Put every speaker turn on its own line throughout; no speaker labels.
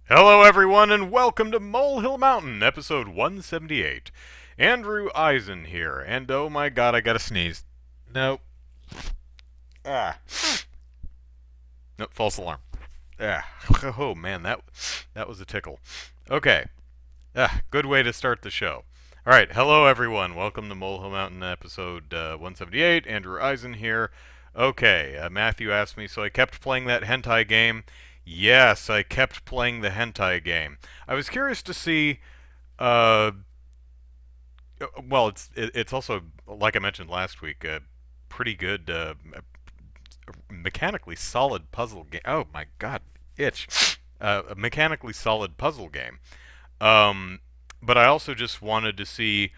Hello, everyone, and welcome to Molehill Mountain, episode 178. Andrew Eisen here, and oh my god, I gotta sneeze. Nope. Ah. Nope, false alarm. Ah. Oh man, that was a tickle. Okay. Good way to start the show. Alright, hello everyone. Welcome to Molehill Mountain, episode 178. Andrew Eisen here. Okay, Matthew asked me, so I kept playing that hentai game. Yes, I kept playing the hentai game. I was curious to see, uh, well, it's also, like I mentioned last week, a pretty good, mechanically solid puzzle game. Oh my god, itch. A mechanically solid puzzle game. Um, but I also just wanted to see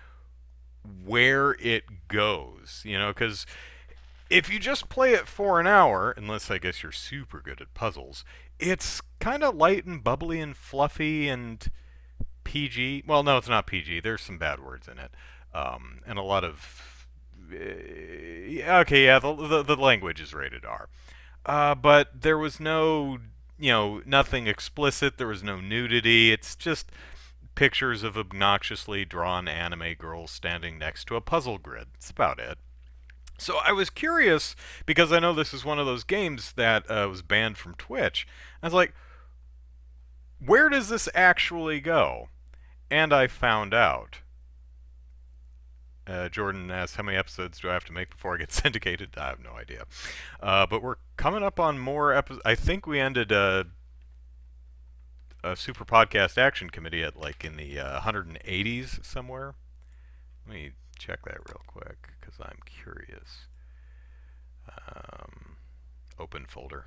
where it goes, because if you just play it for an hour, unless I guess you're super good at puzzles, it's kind of light and bubbly and fluffy and PG. Well, no, it's not PG. There's some bad words in it, and a lot of. Okay, yeah, the language is rated R. But there was no, nothing explicit. There was no nudity. It's just pictures of obnoxiously drawn anime girls standing next to a puzzle grid. That's about it. So I was curious because I know this is one of those games that was banned from Twitch. I was like, where does this actually go? And I found out. Jordan asked, how many episodes do I have to make before I get syndicated? I have no idea. But we're coming up on more episodes. I think we ended a Super Podcast Action Committee at like in the 180s somewhere. Let me check that real quick because I'm curious. Open folder.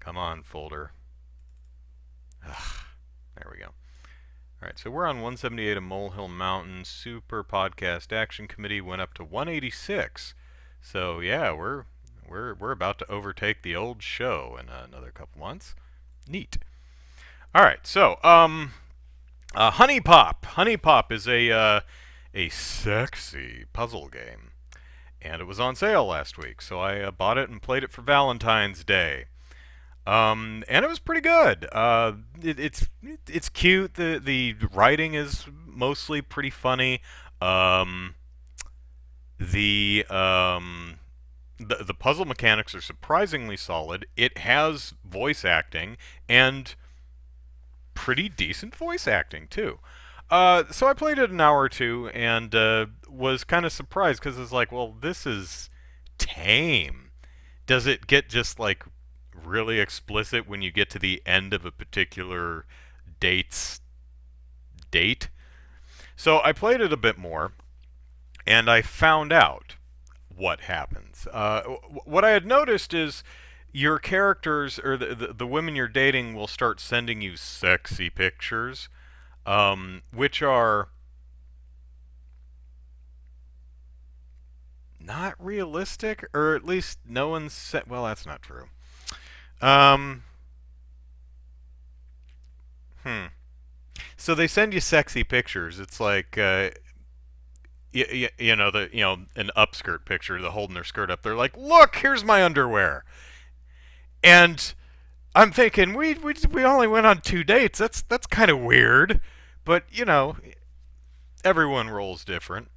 Come on, folder. Ugh, there we go. Alright, so we're on 178 of Molehill Mountain. Super Podcast Action Committee went up to 186. So yeah, we're about to overtake the old show in another couple months. Neat. Alright, so HuniePop. HuniePop is a sexy puzzle game. And it was on sale last week, so I bought it and played it for Valentine's Day. And it was pretty good. It's cute. The writing is mostly pretty funny. Um, the puzzle mechanics are surprisingly solid. It has voice acting and pretty decent voice acting too. So I played it an hour or two and was kind of surprised because it's like, well, this is tame. Does it get just like really explicit when you get to the end of a particular date's date? So I played it a bit more, and I found out what happens. What I had noticed is your characters or the women you're dating will start sending you sexy pictures, which are not realistic, or at least no one said. Well, that's not true. Um, hmm. So they send you sexy pictures. It's like, an upskirt picture, the holding their skirt up. They're like, look, here's my underwear. And I'm thinking, we only went on 2 dates. That's kind of weird. But everyone rolls different.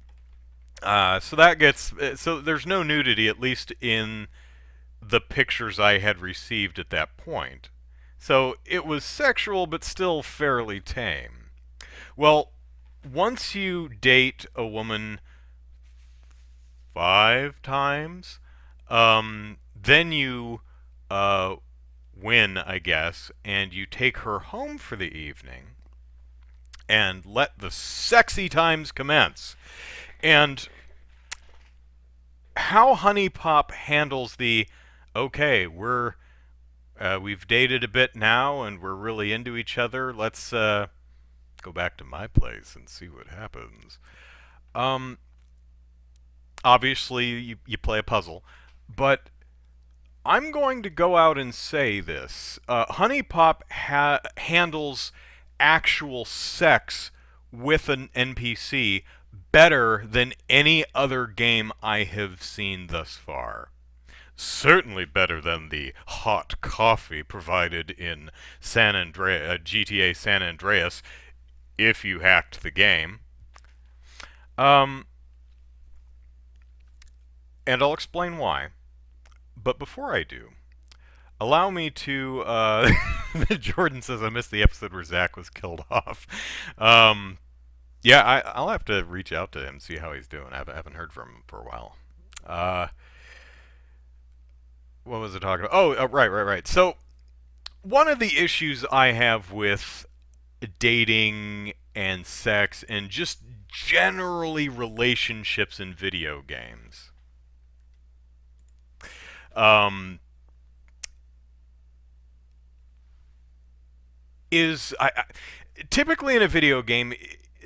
So that gets so there's no nudity, at least in the pictures I had received at that point. So it was sexual, but still fairly tame. Well, once you date a woman 5 times, then you win, I guess, and you take her home for the evening and let the sexy times commence. And how HuniePop handles the okay, we've dated a bit now and we're really into each other. Let's go back to my place and see what happens. Um, Obviously, you play a puzzle, but I'm going to go out and say this: HuniePop handles actual sex with an NPC better than any other game I have seen thus far. certainly better than the hot coffee provided in GTA San Andreas if you hacked the game. Um, and I'll explain why. But before I do, allow me to. Jordan says I missed the episode where Zach was killed off. Um, yeah, I'll have to reach out to him, see how he's doing. I haven't heard from him for a while. Uh, what was I talking about? Oh, right. So, one of the issues I have with dating and sex and just generally relationships in video games um, is typically in a video game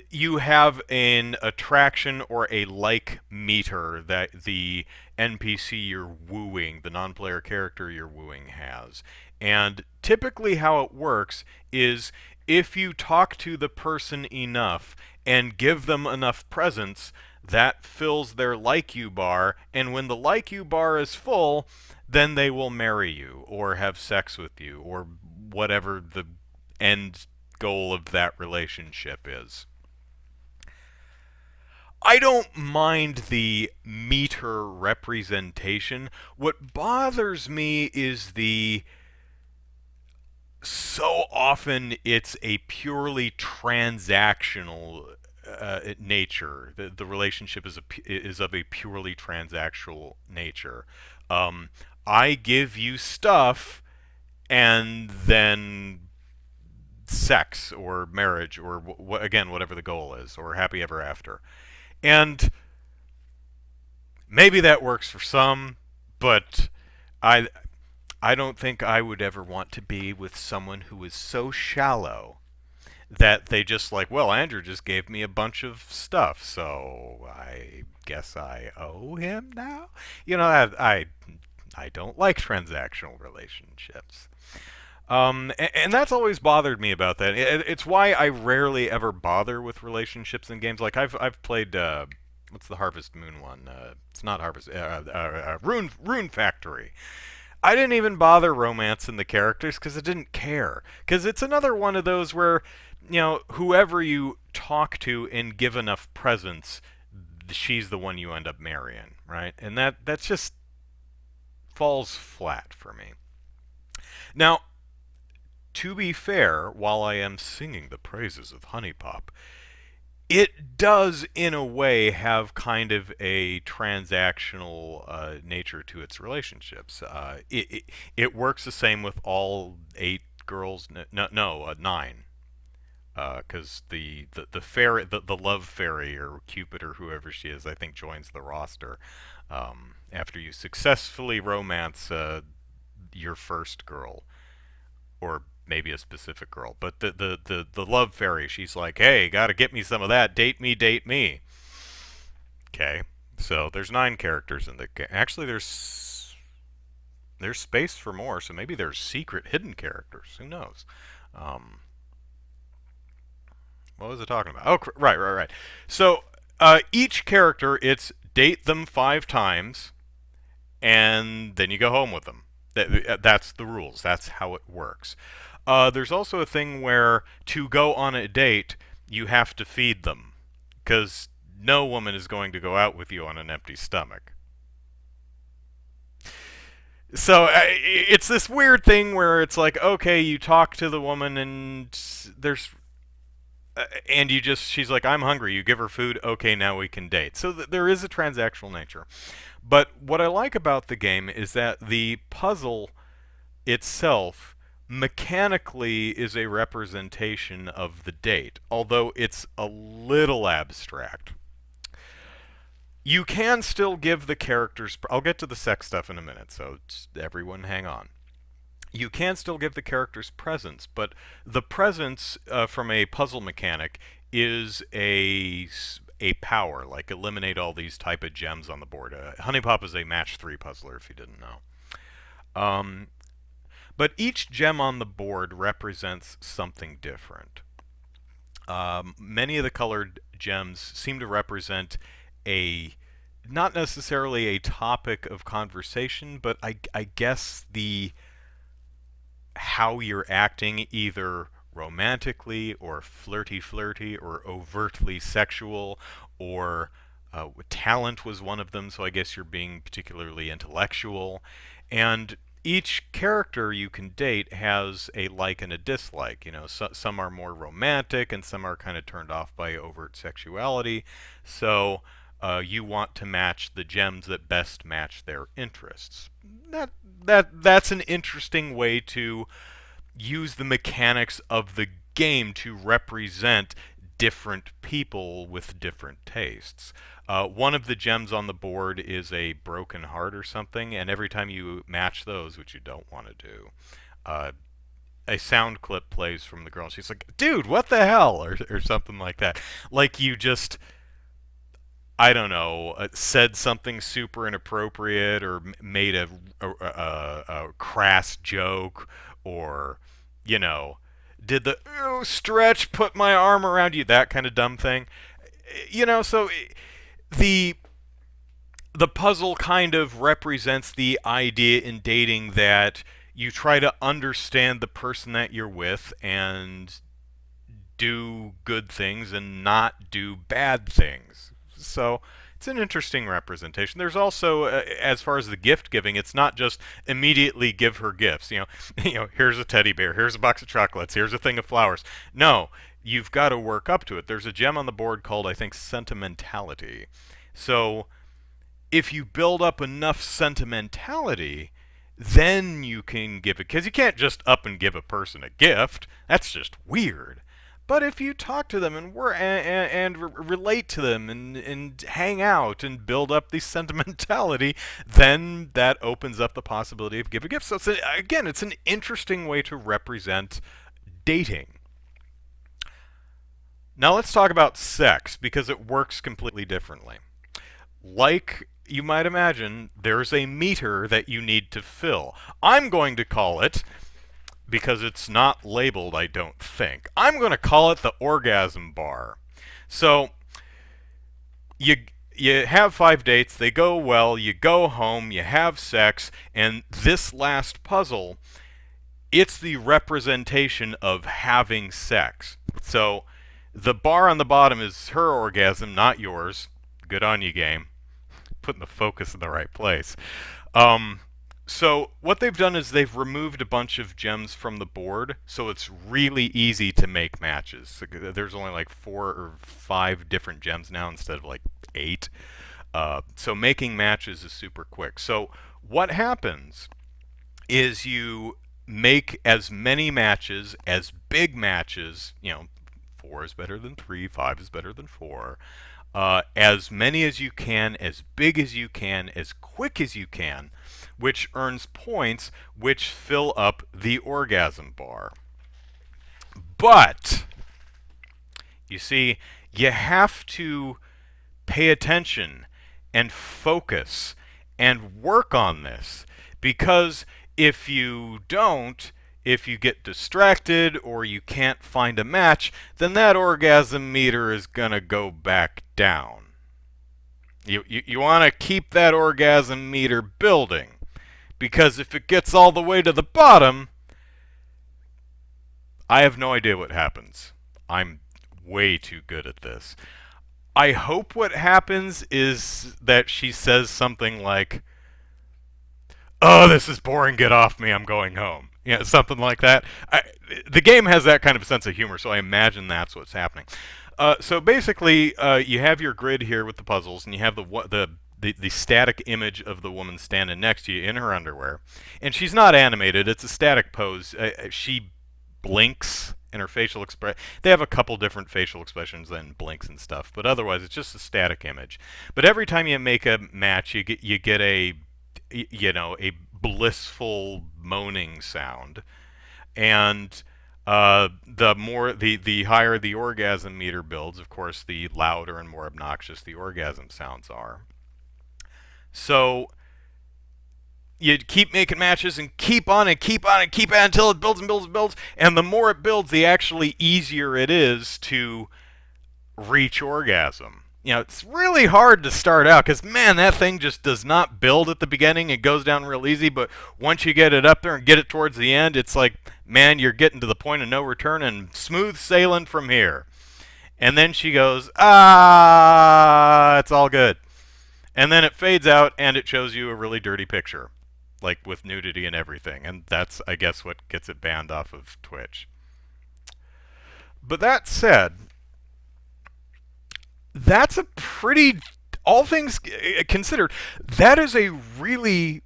you have an attraction or a like meter that the NPC you're wooing, the non-player character you're wooing, has. And typically how it works is if you talk to the person enough and give them enough presents, that fills their like you bar, and when the like you bar is full, then they will marry you or have sex with you or whatever the end goal of that relationship is. I don't mind the meter representation. What bothers me is the so often it's a purely transactional nature. The relationship is of a purely transactional nature. Um, I give you stuff, and then sex or marriage or again whatever the goal is, or happy ever after. And maybe that works for some, but I I don't think I would ever want to be with someone who is so shallow that they just like, well, Andrew just gave me a bunch of stuff, so I guess I owe him now. You know, I don't like transactional relationships. And that's always bothered me about that. It's why I rarely ever bother with relationships in games. Like I've played what's the Harvest Moon one? It's not Harvest Rune Factory. I didn't even bother romancing the characters because I didn't care. Because it's another one of those where, you know, whoever you talk to and give enough presents, she's the one you end up marrying, right? And that's just falls flat for me. Now, to be fair, while I am singing the praises of HuniePop, it does, in a way, have kind of a transactional nature to its relationships. It works the same with all 8 girls. No, 9. Because the fairy, the love fairy or Cupid or whoever she is, I think joins the roster after you successfully romance your first girl, or maybe a specific girl. But the love fairy, she's like, hey, gotta get me some of that. Date me, date me. Okay, so there's 9 characters in the game. Actually, there's space for more, so maybe there's secret hidden characters. Who knows? Um, what was I talking about? Oh, right. So each character, it's date them 5 times, and then you go home with them. That's the rules. That's how it works. There's also a thing where to go on a date, you have to feed them, because no woman is going to go out with you on an empty stomach. So it's this weird thing where it's like, okay, you talk to the woman and there's and she's like, I'm hungry. You give her food. Okay, now we can date. So there is a transactional nature. But what I like about the game is that the puzzle itself mechanically is a representation of the date, although it's a little abstract. You can still give the characters. I'll get to the sex stuff in a minute, so everyone hang on. You can still give the characters presents, but the presents from a puzzle mechanic is a power, like eliminate all these type of gems on the board. HuniePop is a match 3 puzzler, if you didn't know. But each gem on the board represents something different. Many of the colored gems seem to represent a not necessarily a topic of conversation, but I guess the how you're acting, either romantically or flirty or overtly sexual, or talent was one of them, so I guess you're being particularly intellectual. And each character you can date has a like and a dislike. You know, some are more romantic and some are kind of turned off by overt sexuality. So you want to match the gems that best match their interests. That that's an interesting way to use the mechanics of the game to represent different people with different tastes. One of the gems on the board is a broken heart or something, and every time you match those, which you don't want to do, uh, a sound clip plays from the girl, and she's like, "Dude, what the hell?" or something like that. Like you just, I don't know, said something super inappropriate, or made a crass joke, or, you know, did the stretch, put my arm around you, that kind of dumb thing. You know, so the the puzzle kind of represents the idea in dating that you try to understand the person that you're with and do good things and not do bad things. So it's an interesting representation. There's also, as far as the gift giving, it's not just immediately give her gifts. Here's a teddy bear, here's a box of chocolates, here's a thing of flowers. No, you've got to work up to it. There's a gem on the board called, I think, sentimentality. So if you build up enough sentimentality, then you can give it, because you can't just up and give a person a gift. That's just weird. But if you talk to them and relate to them and hang out and build up the sentimentality, then that opens up the possibility of give a gift. So again, it's an interesting way to represent dating. Now let's talk about sex, because it works completely differently. Like you might imagine, there's a meter that you need to fill. I'm going to call it, because it's not labeled, I don't think, I'm going to call it the orgasm bar. So you have 5 dates, they go well, you go home, you have sex, and this last puzzle, it's the representation of having sex. So the bar on the bottom is her orgasm, not yours. Good on you, game. Putting the focus in the right place. So what they've done is they've removed a bunch of gems from the board, so it's really easy to make matches. There's only like 4 or 5 different gems now instead of like 8. So making matches is super quick. So what happens is you make as many matches, as big matches, 4 is better than 3, 5 is better than 4, as many as you can, as big as you can, as quick as you can, which earns points, which fill up the orgasm bar. But, you see, you have to pay attention and focus and work on this, because if you don't, if you get distracted or you can't find a match, then that orgasm meter is gonna go back down. You want to keep that orgasm meter building, because if it gets all the way to the bottom, I have no idea what happens. I'm way too good at this. I hope what happens is that she says something like, "Oh, this is boring, get off me, I'm going home." Something like that. The game has that kind of sense of humor, so I imagine that's what's happening. So basically, you have your grid here with the puzzles, and you have the static image of the woman standing next to you in her underwear. And she's not animated, it's a static pose. She blinks, and her facial expression, they have a couple different facial expressions and blinks and stuff, but otherwise it's just a static image. But every time you make a match, you get a blissful moaning sound, and the higher the orgasm meter builds, of course, the louder and more obnoxious the orgasm sounds are. So you keep making matches and keep on and keep on and keep on until it builds and builds and builds, and the more it builds, the actually easier it is to reach orgasm. it's really hard to start out because, man, that thing just does not build at the beginning. It goes down real easy, but once you get it up there and get it towards the end, it's like, man, you're getting to the point of no return and smooth sailing from here. And then she goes, it's all good. And then it fades out and it shows you a really dirty picture, like with nudity and everything. And that's, I guess, what gets it banned off of Twitch. But that said, that's a pretty, all things considered, that is a really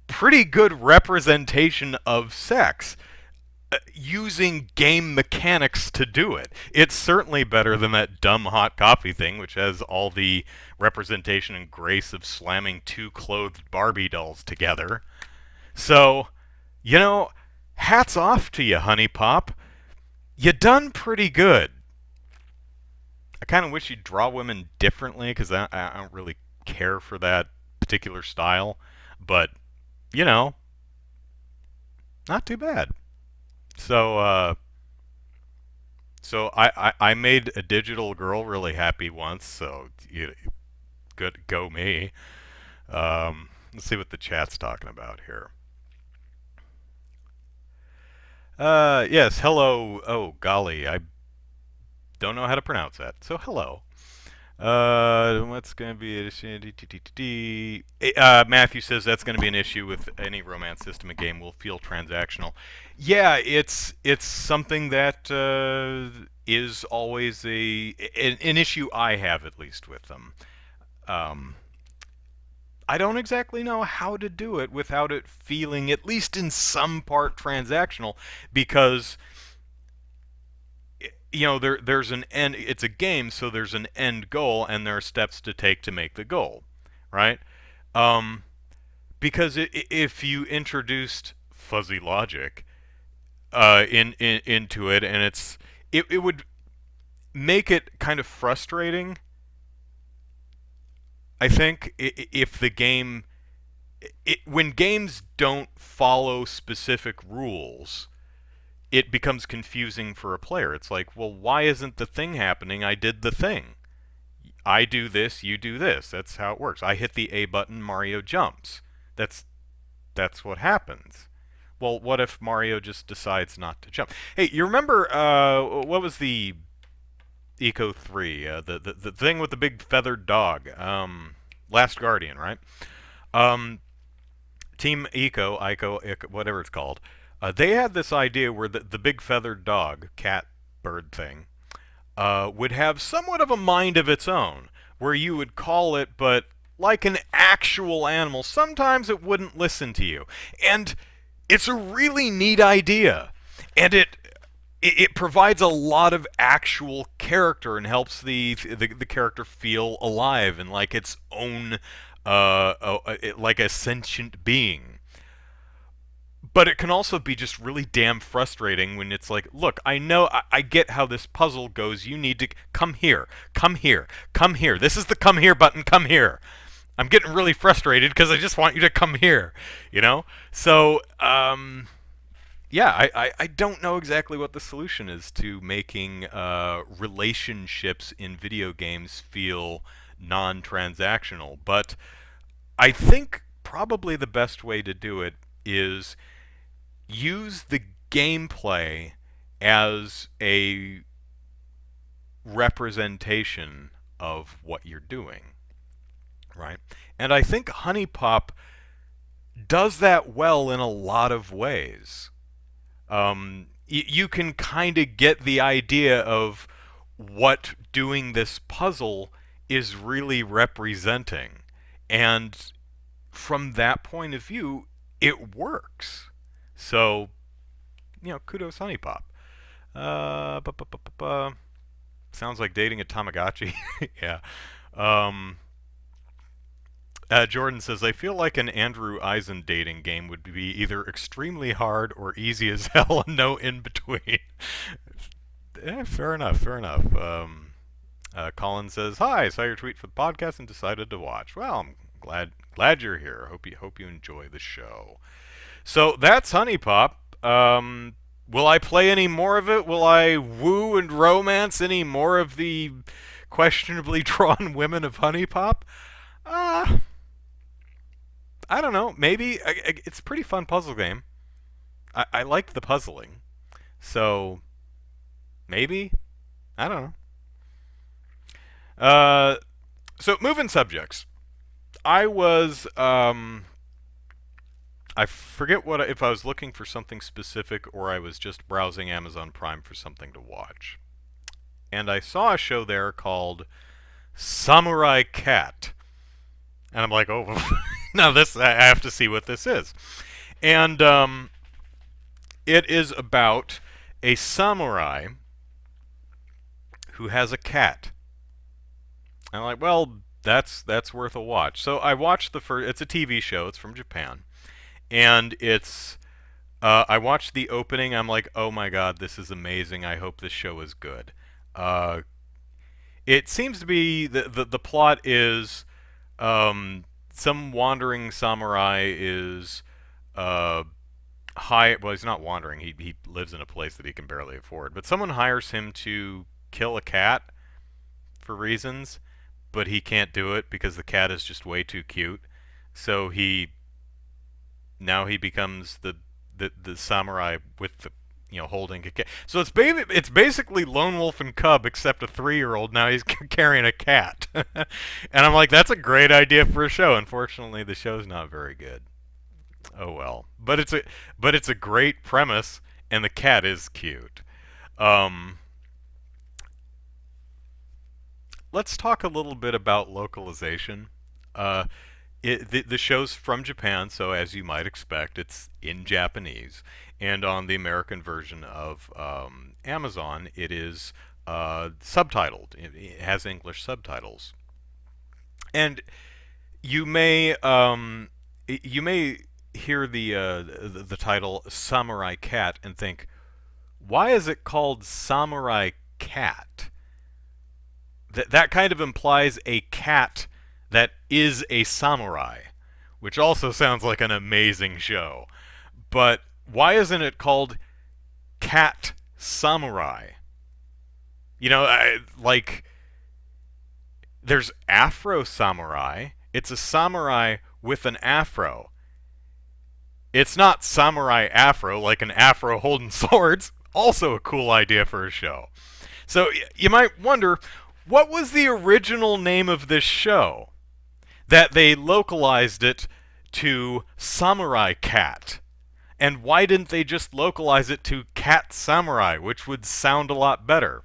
pretty good representation of sex using game mechanics to do it. It's certainly better than that dumb hot coffee thing, which has all the representation and grace of slamming two clothed Barbie dolls together. So, hats off to you, HuniePop. You done pretty good. I kind of wish you'd draw women differently because I don't really care for that particular style. But, not too bad. So I made a digital girl really happy once. So good, go me. Let's see what the chat's talking about here. Yes, hello. Oh, golly, I don't know how to pronounce that. So hello. What's going to be an issue? Matthew says that's going to be an issue with any romance system. A game will feel transactional. Yeah, it's something that is always an issue I have, at least, with them. I don't exactly know how to do it without it feeling, at least in some part, transactional, because there's an end. It's a game, so there's an end goal, and there are steps to take to make the goal, right? Because if you introduced fuzzy logic into it, and it would make it kind of frustrating. I think if the game, when games don't follow specific rules, it becomes confusing for a player. It's like, well, why isn't the thing happening? I did the thing. I do this, you do this. That's how it works. I hit the A button, Mario jumps. That's what happens. Well, what if Mario just decides not to jump? Hey, you remember what was the Eco 3? The thing with the big feathered dog. Last Guardian, right? Team Ico, whatever it's called. They had this idea where the big feathered dog, cat, bird thing, would have somewhat of a mind of its own, where you would call it, but like an actual animal, sometimes it wouldn't listen to you. And it's a really neat idea. And it provides a lot of actual character and helps the character feel alive and like its own, like a sentient being. But it can also be just really damn frustrating when it's like, look, I know, I get how this puzzle goes. You need to come here, come here, come here. This is the come here button, come here. I'm getting really frustrated because I just want you to come here, So, yeah, I don't know exactly what the solution is to making relationships in video games feel non-transactional. But I think probably the best way to do it is use the gameplay as a representation of what you're doing, right? And I think HuniePop does that well in a lot of ways. You can kind of get the idea of what doing this puzzle is really representing. And from that point of view, it works. So, kudos HuniePop. Sounds like dating a Tamagotchi. Yeah. Jordan says, I feel like an Andrew Eisen dating game would be either extremely hard or easy as hell and no in between. Fair enough. Colin says, hi, saw your tweet for the podcast and decided to watch. Well, I'm glad you're here. Hope you enjoy the show. So that's HuniePop. Will I play any more of it? Will I woo and romance any more of the questionably drawn women of HuniePop. Uh, I don't know. Maybe it's a pretty fun puzzle game. I like the puzzling, so maybe I don't know. So moving subjects. I was I forget what if I was looking for something specific or I was just browsing Amazon Prime for something to watch. And I saw a show there called Samurai Cat. And I'm like, "Oh, now this I have to see what this is." And it is about a samurai who has a cat. And I'm like, "Well, that's worth a watch." So I watched the first. It's a TV show. It's from Japan, and it's. I watched the opening. I'm like, "Oh my god, this is amazing! I hope this show is good." Uh, it seems to be the plot is some wandering samurai is uh, well, he's not wandering. He lives in a place that he can barely afford. But someone hires him to kill a cat for reasons, but he can't do it because the cat is just way too cute. So he becomes the samurai with the holding a cat. So it's basically Lone Wolf and Cub except a 3-year-old. Now he's carrying a cat, and I'm like, that's a great idea for a show. Unfortunately, the show's not very good. Oh well, but it's a great premise, and the cat is cute. Um, let's talk a little bit about localization. Uh, the show's from Japan, so as you might expect, it's in Japanese. And on the American version of Amazon, it is subtitled. It has English subtitles. And you may you may hear the title Samurai Cat and think, why is it called Samurai Cat? That kind of implies a cat that is a samurai, which also sounds like an amazing show. But why isn't it called Cat Samurai? Like, there's Afro Samurai. It's a samurai with an afro. It's not Samurai Afro, like an afro holding swords. Also a cool idea for a show. So you might wonder, what was the original name of this show that they localized it to Samurai Cat? And why didn't they just localize it to Cat Samurai, which would sound a lot better?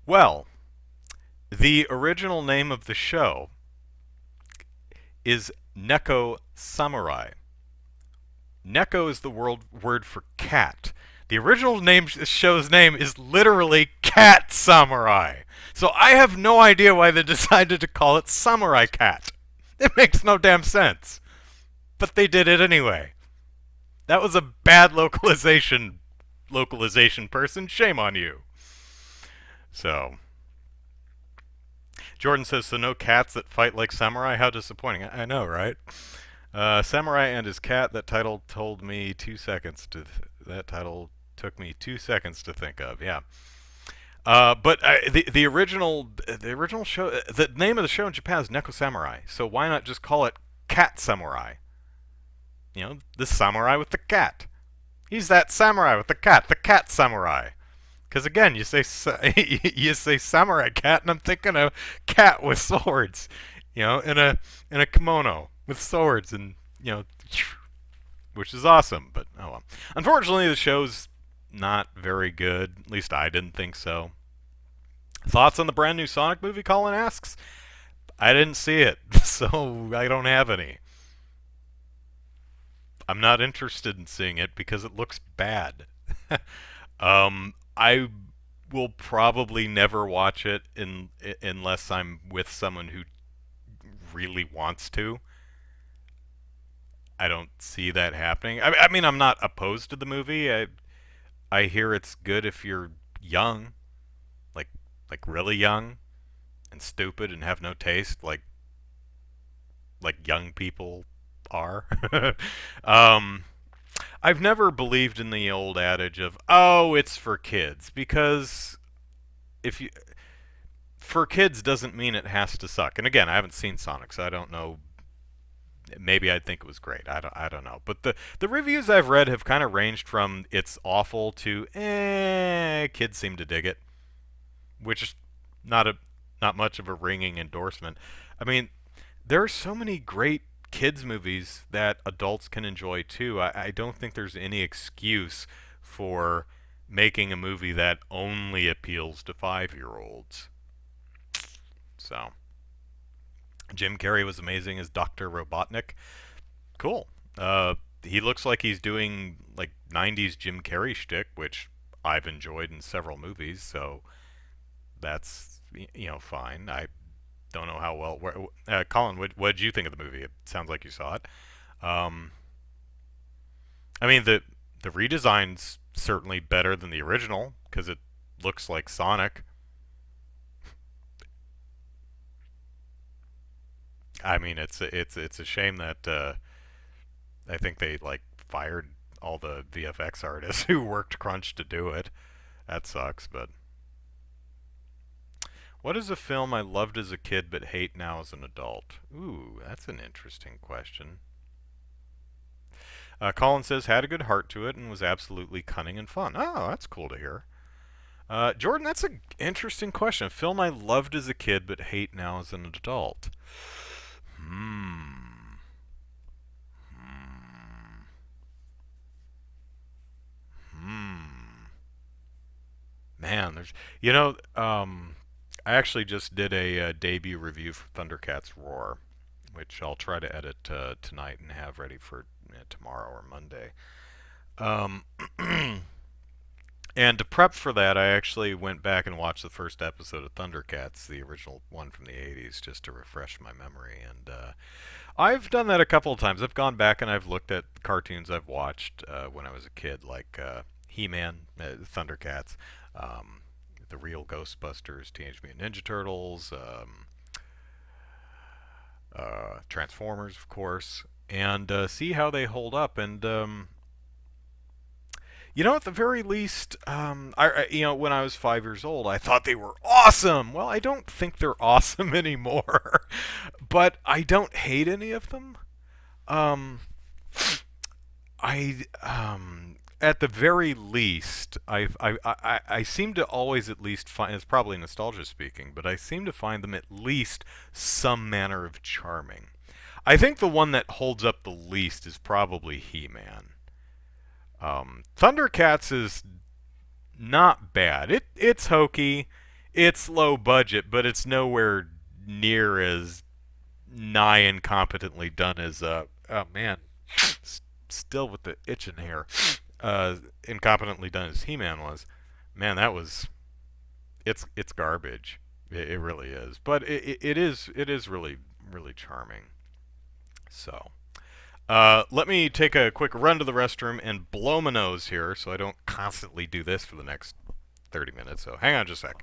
Well, the original name of the show is Neko Samurai. Neko is the word for cat. The original show's name is literally Cat Samurai. So I have no idea why they decided to call it Samurai Cat. It makes no damn sense. But they did it anyway. That was a bad localization person. Shame on you. So, Jordan says, so no cats that fight like samurai? How disappointing. I know, right? Samurai and his cat, that title took me 2 seconds to think of, yeah. But the original show, the name of the show in Japan is Neko Samurai, so why not just call it Cat Samurai? The samurai with the cat. He's that samurai with the cat samurai. Because again, you say samurai cat, and I'm thinking of cat with swords, in a kimono with swords, and which is awesome. But oh well. Unfortunately, the show's not very good. At least I didn't think so. Thoughts on the brand new Sonic movie? Colin asks. I didn't see it, so I don't have any. I'm not interested in seeing it because it looks bad. I will probably never watch it unless I'm with someone who really wants to. I don't see that happening. I mean, I'm not opposed to the movie. I hear it's good if you're young, like really young, and stupid and have no taste, like young people are. I've never believed in the old adage of, oh, it's for kids, because if you for kids doesn't mean it has to suck. And again, I haven't seen Sonic, so I don't know. Maybe I'd think it was great. I don't know. But the reviews I've read have kind of ranged from it's awful to kids seem to dig it, which is not a not much of a ringing endorsement. I mean, there are so many great kids movies that adults can enjoy too. I don't think there's any excuse for making a movie that only appeals to 5-year-olds. So, Jim Carrey was amazing as Dr. Robotnik. Cool. He looks like he's doing like 90s Jim Carrey shtick, which I've enjoyed in several movies, so that's fine. I don't know how well. Colin, what did you think of the movie? It sounds like you saw it. Um, I mean the redesign's certainly better than the original because it looks like Sonic. I mean it's a shame that I think they like fired all the VFX artists who worked crunch to do it. That sucks, but what is a film I loved as a kid but hate now as an adult? Ooh, that's an interesting question. Colin says had a good heart to it and was absolutely cunning and fun. Oh, that's cool to hear. Jordan, that's an interesting question. A film I loved as a kid but hate now as an adult. Hmm. Hmm. Hmm. Man, I actually just did a debut review for Thundercats Roar, which I'll try to edit tonight and have ready for tomorrow or Monday. Um, and to prep for that, I actually went back and watched the first episode of Thundercats, the original one from the 80s, just to refresh my memory. And I've done that a couple of times. I've gone back and I've looked at cartoons I've watched when I was a kid, like He-Man, Thundercats, the real Ghostbusters, Teenage Mutant Ninja Turtles, Transformers, of course, and see how they hold up. And at the very least, when I was 5 years old, I thought they were awesome. Well, I don't think they're awesome anymore, but I don't hate any of them. Um, at the very least, I seem to always at least find, it's probably nostalgia speaking, but I seem to find them at least some manner of charming. I think the one that holds up the least is probably He-Man. Thundercats is not bad. It's hokey, it's low budget, but it's nowhere near as nigh incompetently done as oh man, still with the itching hair. Incompetently done as He-Man was. Man, that was it's garbage. It really is. But it is really charming. So. Let me take a quick run to the restroom and blow my nose here so I don't constantly do this for the next 30 minutes. So hang on just a sec.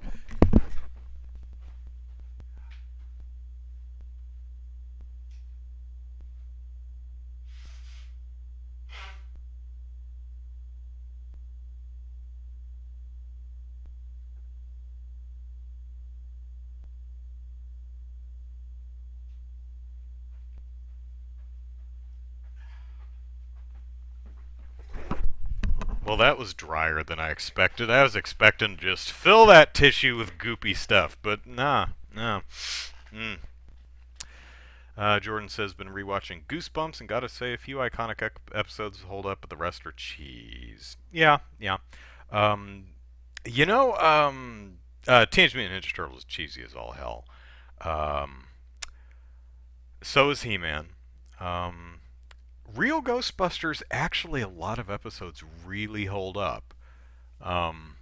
Well, that was drier than I expected. I was expecting to just fill that tissue with goopy stuff, but nah, no. Mm. Jordan says, been rewatching Goosebumps and gotta say a few iconic episodes hold up, but the rest are cheese. Yeah, yeah. Um, Teenage Mutant Ninja Turtles is cheesy as all hell. Um, so is He-Man. Um, Real Ghostbusters, actually, a lot of episodes really hold up. Um,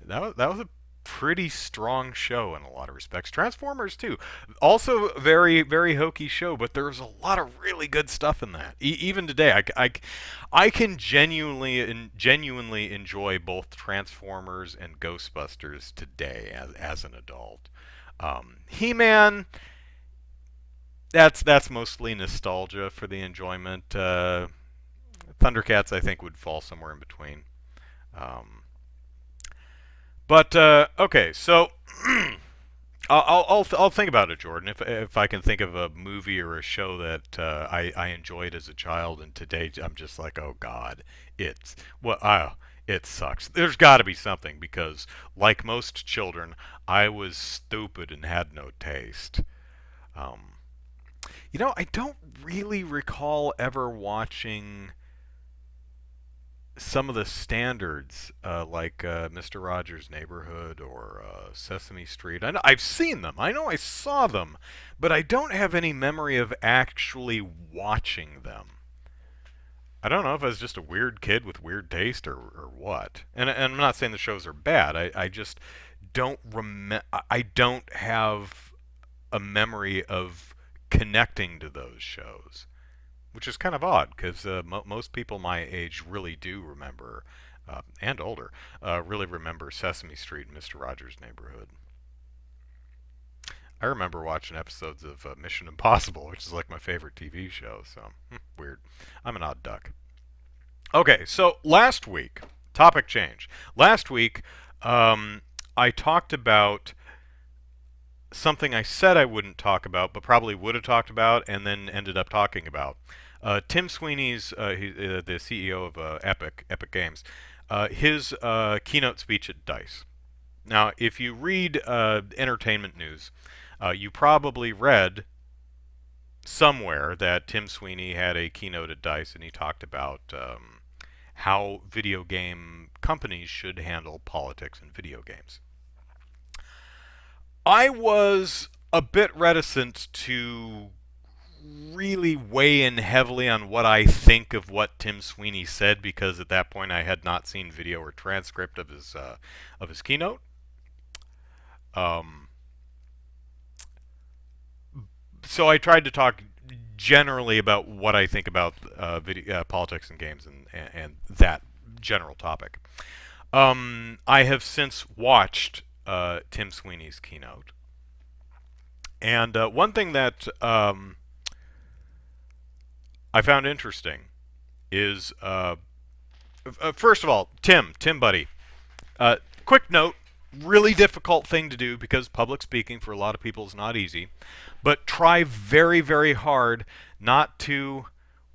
that was a pretty strong show in a lot of respects. Transformers too, also very very hokey show, but there's a lot of really good stuff in that. Even today, I can genuinely enjoy both Transformers and Ghostbusters today as an adult. He-Man, that's mostly nostalgia for the enjoyment. Thundercats, I think, would fall somewhere in between. Um, But okay, so I'll think about it, Jordan. If I can think of a movie or a show that I enjoyed as a child, and today I'm just like, oh God, it's well, it sucks. There's got to be something because, like most children, I was stupid and had no taste. Um, I don't really recall ever watching some of the standards, like Mr. Rogers' Neighborhood or Sesame Street. I've seen them. I know I saw them, but I don't have any memory of actually watching them. I don't know if I was just a weird kid with weird taste or what. And I'm not saying the shows are bad. I just don't I don't have a memory of connecting to those shows, which is kind of odd because most people my age really do remember, and older, really remember Sesame Street and Mr. Rogers' Neighborhood. I remember watching episodes of Mission Impossible, which is like my favorite TV show, so weird. I'm an odd duck. Okay, so last week, topic change. Last week, I talked about something I said I wouldn't talk about, but probably would have talked about, and then ended up talking about. Tim Sweeney's, the CEO of Epic Games, his keynote speech at DICE. Now, if you read entertainment news, you probably read somewhere that Tim Sweeney had a keynote at DICE, and he talked about how video game companies should handle politics in video games. I was a bit reticent to really weigh in heavily on what I think of what Tim Sweeney said because at that point I had not seen video or transcript of his keynote. Um, so I tried to talk generally about what I think about politics and games and that general topic. I have since watched Tim Sweeney's keynote. And one thing that I found interesting is, first of all, Tim buddy, quick note, really difficult thing to do because public speaking for a lot of people is not easy, but try very, very hard not to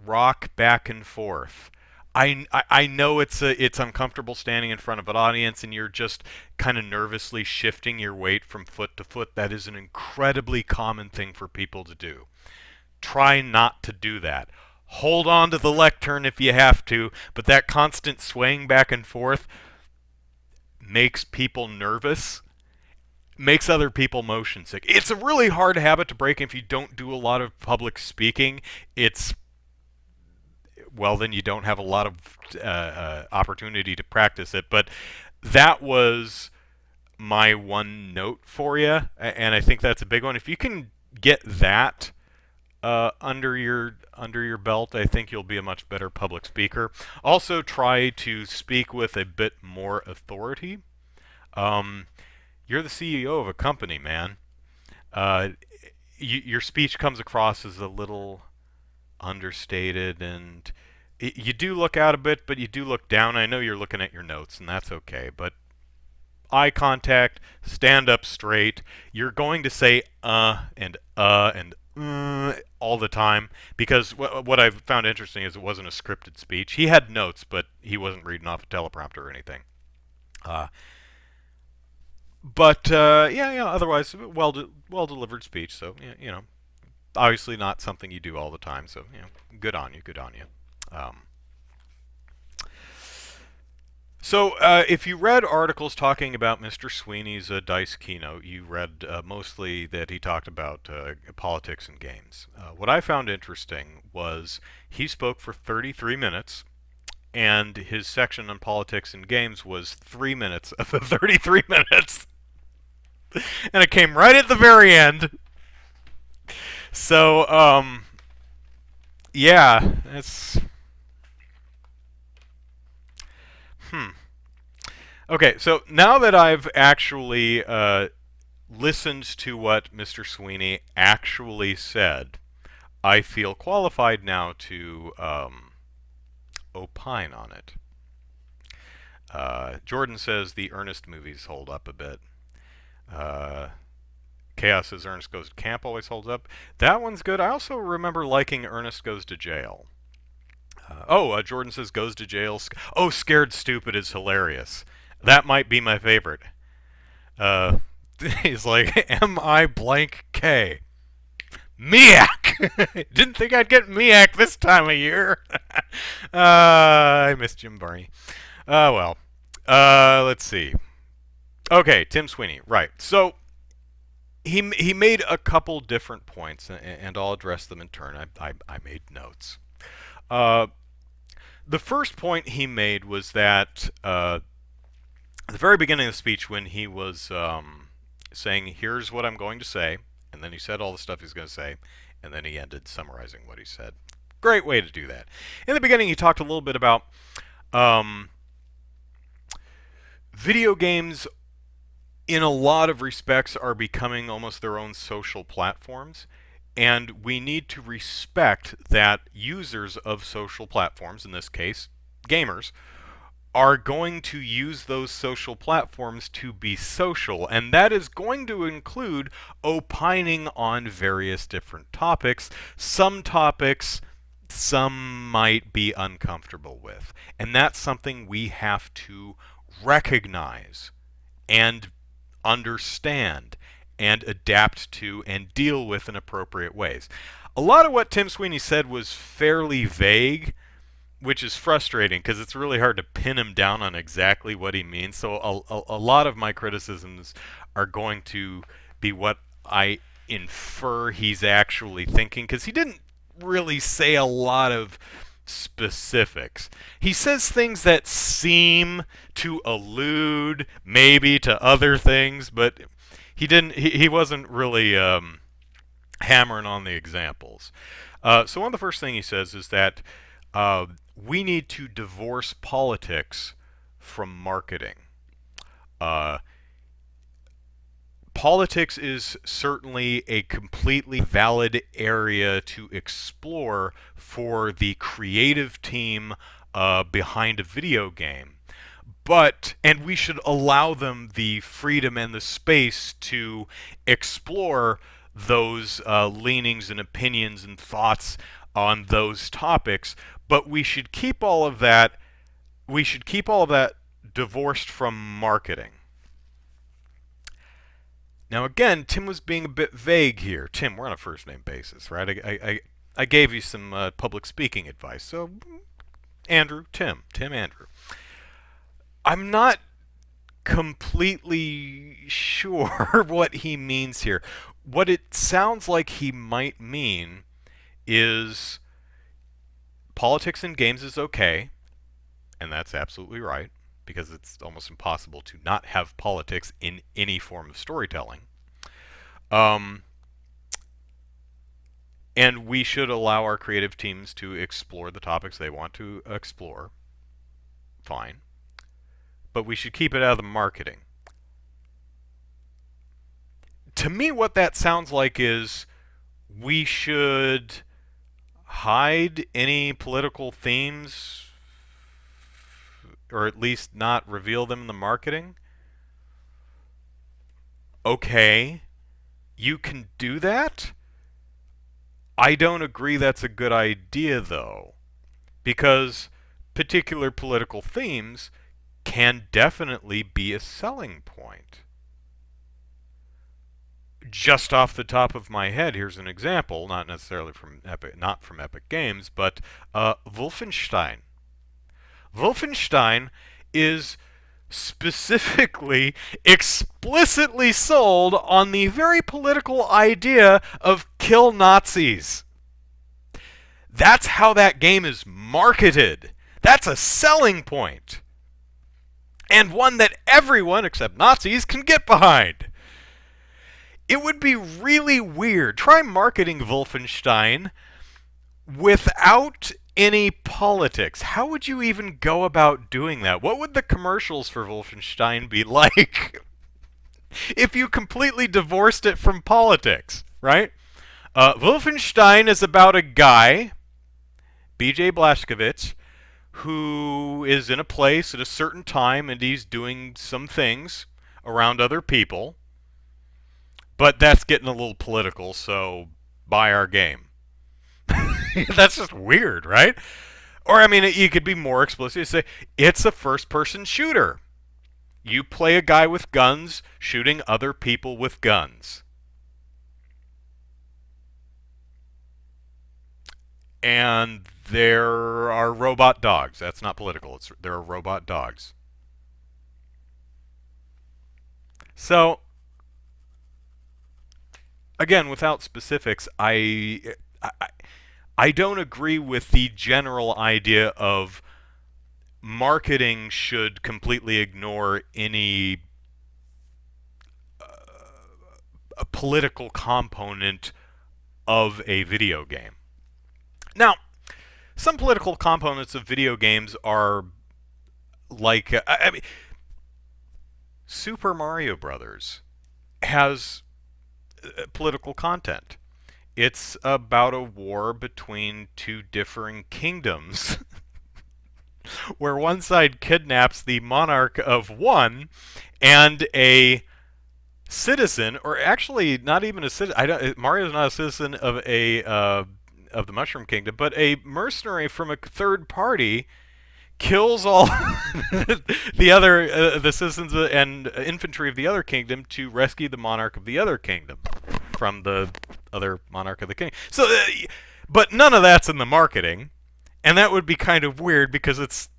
rock back and forth. I know it's uncomfortable standing in front of an audience and you're just kind of nervously shifting your weight from foot to foot. That is an incredibly common thing for people to do. Try not to do that. Hold on to the lectern if you have to, but that constant swaying back and forth makes people nervous, makes other people motion sick. It's a really hard habit to break if you don't do a lot of public speaking. Well, then you don't have a lot of opportunity to practice it. But that was my one note for you, and I think that's a big one. If you can get that under your belt, I think you'll be a much better public speaker. Also, try to speak with a bit more authority. You're the CEO of a company, man. Your speech comes across as a little understated, and you do look out a bit, but you do look down. I know you're looking at your notes, and that's okay, but eye contact, stand up straight. You're going to say and all the time because what I've found interesting is it wasn't a scripted speech. He had notes, but he wasn't reading off a teleprompter or anything. But yeah. Otherwise, well delivered speech. So obviously not something you do all the time. So good on you. Good on you. So if you read articles talking about Mr. Sweeney's DICE keynote, you read mostly that he talked about politics and games. What I found interesting was he spoke for 33 minutes, and his section on politics and games was 3 minutes of the 33 minutes. And it came right at the very end. So, yeah, it's... Okay, so now that I've actually listened to what Mr. Sweeney actually said, I feel qualified now to opine on it. Jordan says the Ernest movies hold up a bit. Chaos says Ernest Goes to Camp always holds up. That one's good. I also remember liking Ernest Goes to Jail. Jordan says Goes to Jail. Scared Stupid is hilarious. That might be my favorite. He's like, M-I blank K. Miak! Didn't think I'd get Miak this time of year. I miss Jim Barney. Let's see. Okay, Tim Sweeney. Right. So, he made a couple different points, and I'll address them in turn. I made notes. The first point he made was that at the very beginning of the speech, when he was saying, here's what I'm going to say, and then he said all the stuff he's going to say, and then he ended summarizing what he said. Great way to do that. In the beginning, he talked a little bit about video games, in a lot of respects, are becoming almost their own social platforms. And we need to respect that users of social platforms, in this case, gamers, are going to use those social platforms to be social. And that is going to include opining on various different topics. Some topics, some might be uncomfortable with. And that's something we have to recognize and understand and adapt to and deal with in appropriate ways. A lot of what Tim Sweeney said was fairly vague, which is frustrating because it's really hard to pin him down on exactly what he means. So a lot of my criticisms are going to be what I infer he's actually thinking, because he didn't really say a lot of specifics. He says things that seem to allude maybe to other things, but he wasn't really hammering on the examples. So one of the first things he says is that we need to divorce politics from marketing. Politics is certainly a completely valid area to explore for the creative team behind a video game. And we should allow them the freedom and the space to explore those leanings and opinions and thoughts on those topics. But we should keep all of that. Divorced from marketing. Now again, Tim was being a bit vague here. Tim, we're on a first name basis, right? I gave you some public speaking advice. So, Andrew, Tim, Andrew. I'm not completely sure what he means here. What it sounds like he might mean is politics in games is okay, and that's absolutely right, because it's almost impossible to not have politics in any form of storytelling. And we should allow our creative teams to explore the topics they want to explore. Fine. But we should keep it out of the marketing. To me, what that sounds like is we should hide any political themes, or at least not reveal them in the marketing. Okay, you can do that. I don't agree that's a good idea, though, because particular political themes can definitely be a selling point. Just off the top of my head, here's an example, not necessarily from Epic Games, but Wolfenstein. Wolfenstein is specifically, explicitly sold on the very political idea of kill Nazis. That's how that game is marketed. That's a selling point. And one that everyone except Nazis can get behind. It would be really weird. Try marketing Wolfenstein without any politics. How would you even go about doing that? What would the commercials for Wolfenstein be like if you completely divorced it from politics, right? Wolfenstein is about a guy, BJ Blazkowicz, who is in a place at a certain time and he's doing some things around other people, but that's getting a little political, so buy our game. That's just weird, right? Or, I mean, you could be more explicit. You say, it's a first person shooter. You play a guy with guns shooting other people with guns. And there are robot dogs. That's not political. There are robot dogs. So, again, without specifics, I I don't agree with the general idea of marketing should completely ignore any a political component of a video game. Now, some political components of video games are like I mean, Super Mario Brothers has political content. It's about a war between two differing kingdoms where one side kidnaps the monarch of one and a citizen, or actually not even a citizen. Mario's not a citizen of the Mushroom Kingdom, but a mercenary from a third party kills all the citizens and infantry of the other kingdom to rescue the monarch of the other kingdom from the other monarch of the kingdom. So, but none of that's in the marketing, and that would be kind of weird because it's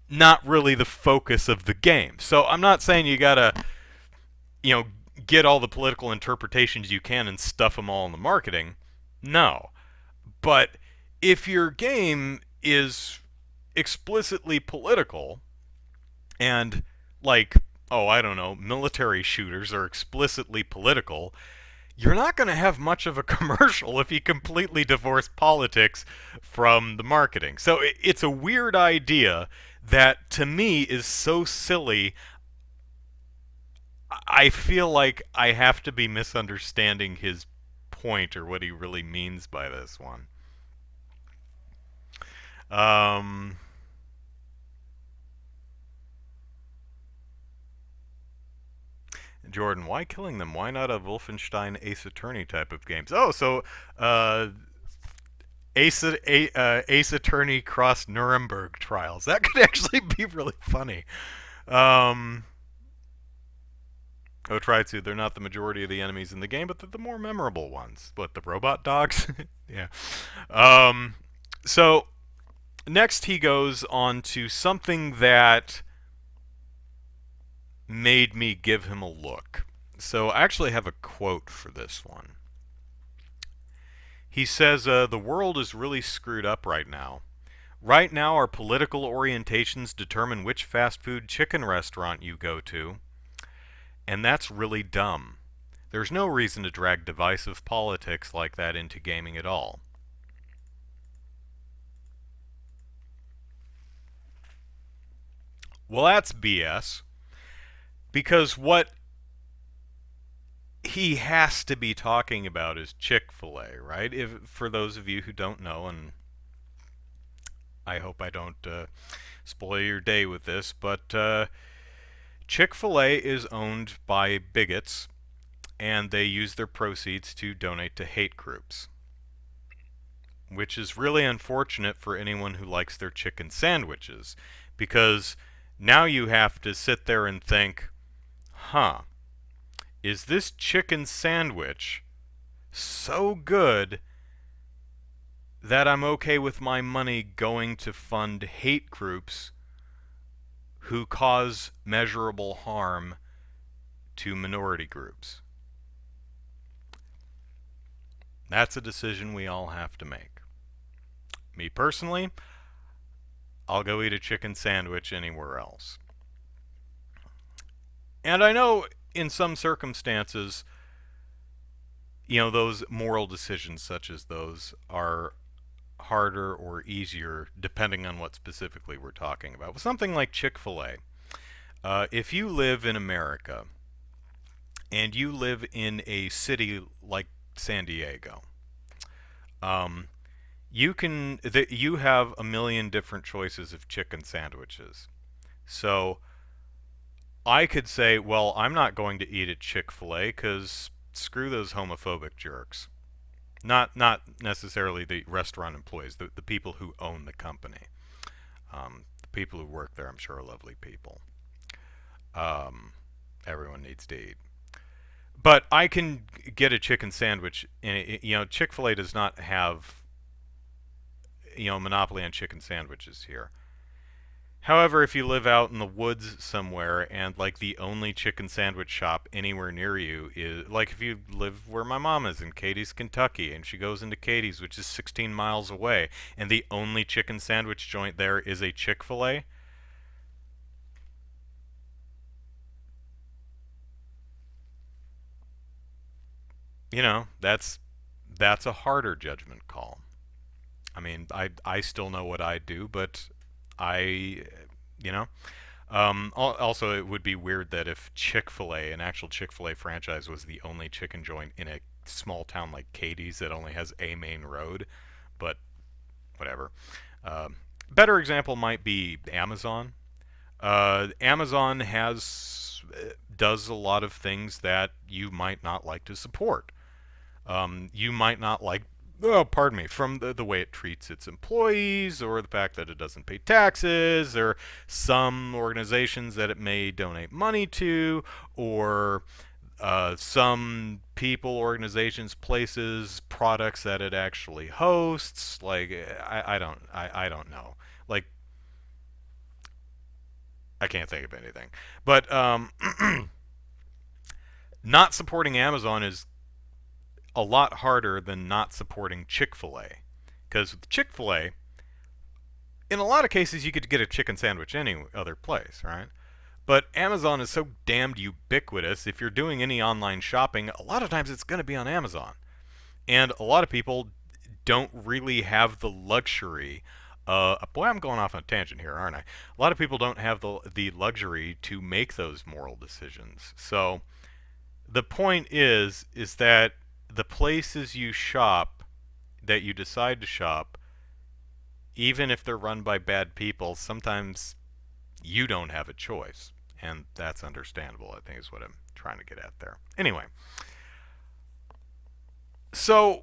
not really the focus of the game. So I'm not saying you gotta, get all the political interpretations you can and stuff them all in the marketing. No. But if your game is explicitly political and like, oh, I don't know, military shooters are explicitly political, you're not going to have much of a commercial if you completely divorce politics from the marketing. So it's a weird idea that to me is so silly. I feel like I have to be misunderstanding his point or what he really means by this one. Um, Jordan, why killing them? Why not a Wolfenstein Ace Attorney type of games? Oh, so Ace Attorney cross Nuremberg trials. That could actually be really funny. Um, oh, try to. They're not the majority of the enemies in the game, but they're the more memorable ones. What, the robot dogs? Yeah. So next he goes on to something that made me give him a look. So I actually have a quote for this one. He says, the world is really screwed up right now. Right now, our political orientations determine which fast food chicken restaurant you go to, and that's really dumb. There's no reason to drag divisive politics like that into gaming at all. Well, that's BS. Because what he has to be talking about is Chick-fil-A, right? For those of you who don't know, and I hope I don't spoil your day with this, but Chick-fil-A is owned by bigots, and they use their proceeds to donate to hate groups, which is really unfortunate for anyone who likes their chicken sandwiches, because now you have to sit there and think, huh, is this chicken sandwich so good that I'm okay with my money going to fund hate groups who cause measurable harm to minority groups? That's a decision we all have to make. Me personally, I'll go eat a chicken sandwich anywhere else. And I know in some circumstances, those moral decisions such as those are harder or easier depending on what specifically we're talking about. With something like Chick-fil-A, if you live in America and you live in a city like San Diego, you have a million different choices of chicken sandwiches. So I could say, well, I'm not going to eat at Chick-fil-A because screw those homophobic jerks. Not necessarily the restaurant employees, the people who own the company. The people who work there, I'm sure, are lovely people. Um, Everyone needs to eat. But I can get a chicken sandwich. And Chick-fil-A does not have monopoly on chicken sandwiches here. However, if you live out in the woods somewhere and like the only chicken sandwich shop anywhere near you is like if you live where my mom is in Cadiz, Kentucky, and she goes into Cadiz, which is 16 miles away, and the only chicken sandwich joint there is a Chick-fil-A, that's a harder judgment call. I mean, I still know what I do, but I, you know, also, it would be weird that if Chick-fil-A, an actual Chick-fil-A franchise, was the only chicken joint in a small town like Cadiz that only has a main road, but whatever. Better example might be Amazon. Amazon does a lot of things that you might not like to support. You might not like, oh, pardon me, from the way it treats its employees, or the fact that it doesn't pay taxes, or some organizations that it may donate money to, or some people, organizations, places, products that it actually hosts. Like I don't know. Like I can't think of anything. But not supporting Amazon is a lot harder than not supporting Chick-fil-A. Because with Chick-fil-A, in a lot of cases, you could get a chicken sandwich any other place, right? But Amazon is so damned ubiquitous, if you're doing any online shopping, a lot of times it's going to be on Amazon. And a lot of people don't really have the luxury. Boy, I'm going off on a tangent here, aren't I? A lot of people don't have the luxury to make those moral decisions. So the point is that the places you shop, that you decide to shop, even if they're run by bad people, sometimes you don't have a choice. And that's understandable, I think is what I'm trying to get at there. Anyway, so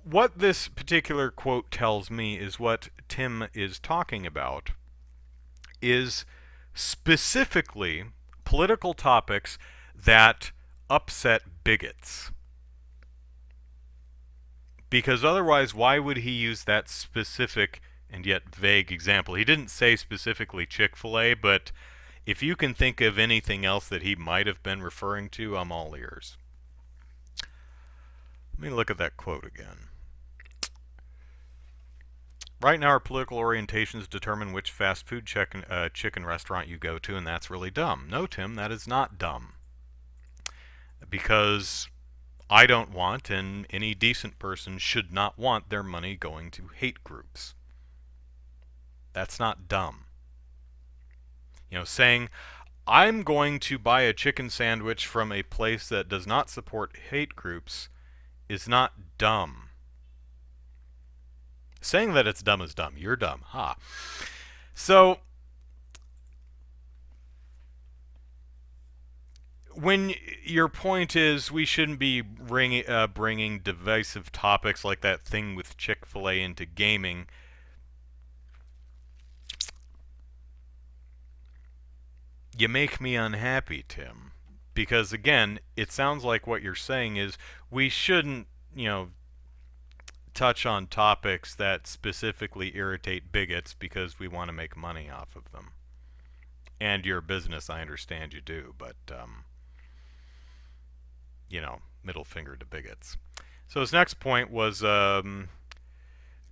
what this particular quote tells me is what Tim is talking about is specifically political topics that upset bigots. Because otherwise, why would he use that specific and yet vague example? He didn't say specifically Chick-fil-A, but if you can think of anything else that he might have been referring to, I'm all ears. Let me look at that quote again. Right now, our political orientations determine which fast food chicken restaurant you go to, and that's really dumb. No, Tim, that is not dumb. Because I don't want, and any decent person should not want, their money going to hate groups. That's not dumb. Saying, I'm going to buy a chicken sandwich from a place that does not support hate groups is not dumb. Saying that it's dumb is dumb. You're dumb. Ha. So, when your point is we shouldn't be bringing divisive topics like that thing with Chick-fil-A into gaming, you make me unhappy, Tim. Because, again, it sounds like what you're saying is we shouldn't, touch on topics that specifically irritate bigots because we want to make money off of them. And your business, I understand you do, but, middle finger to bigots. So his next point was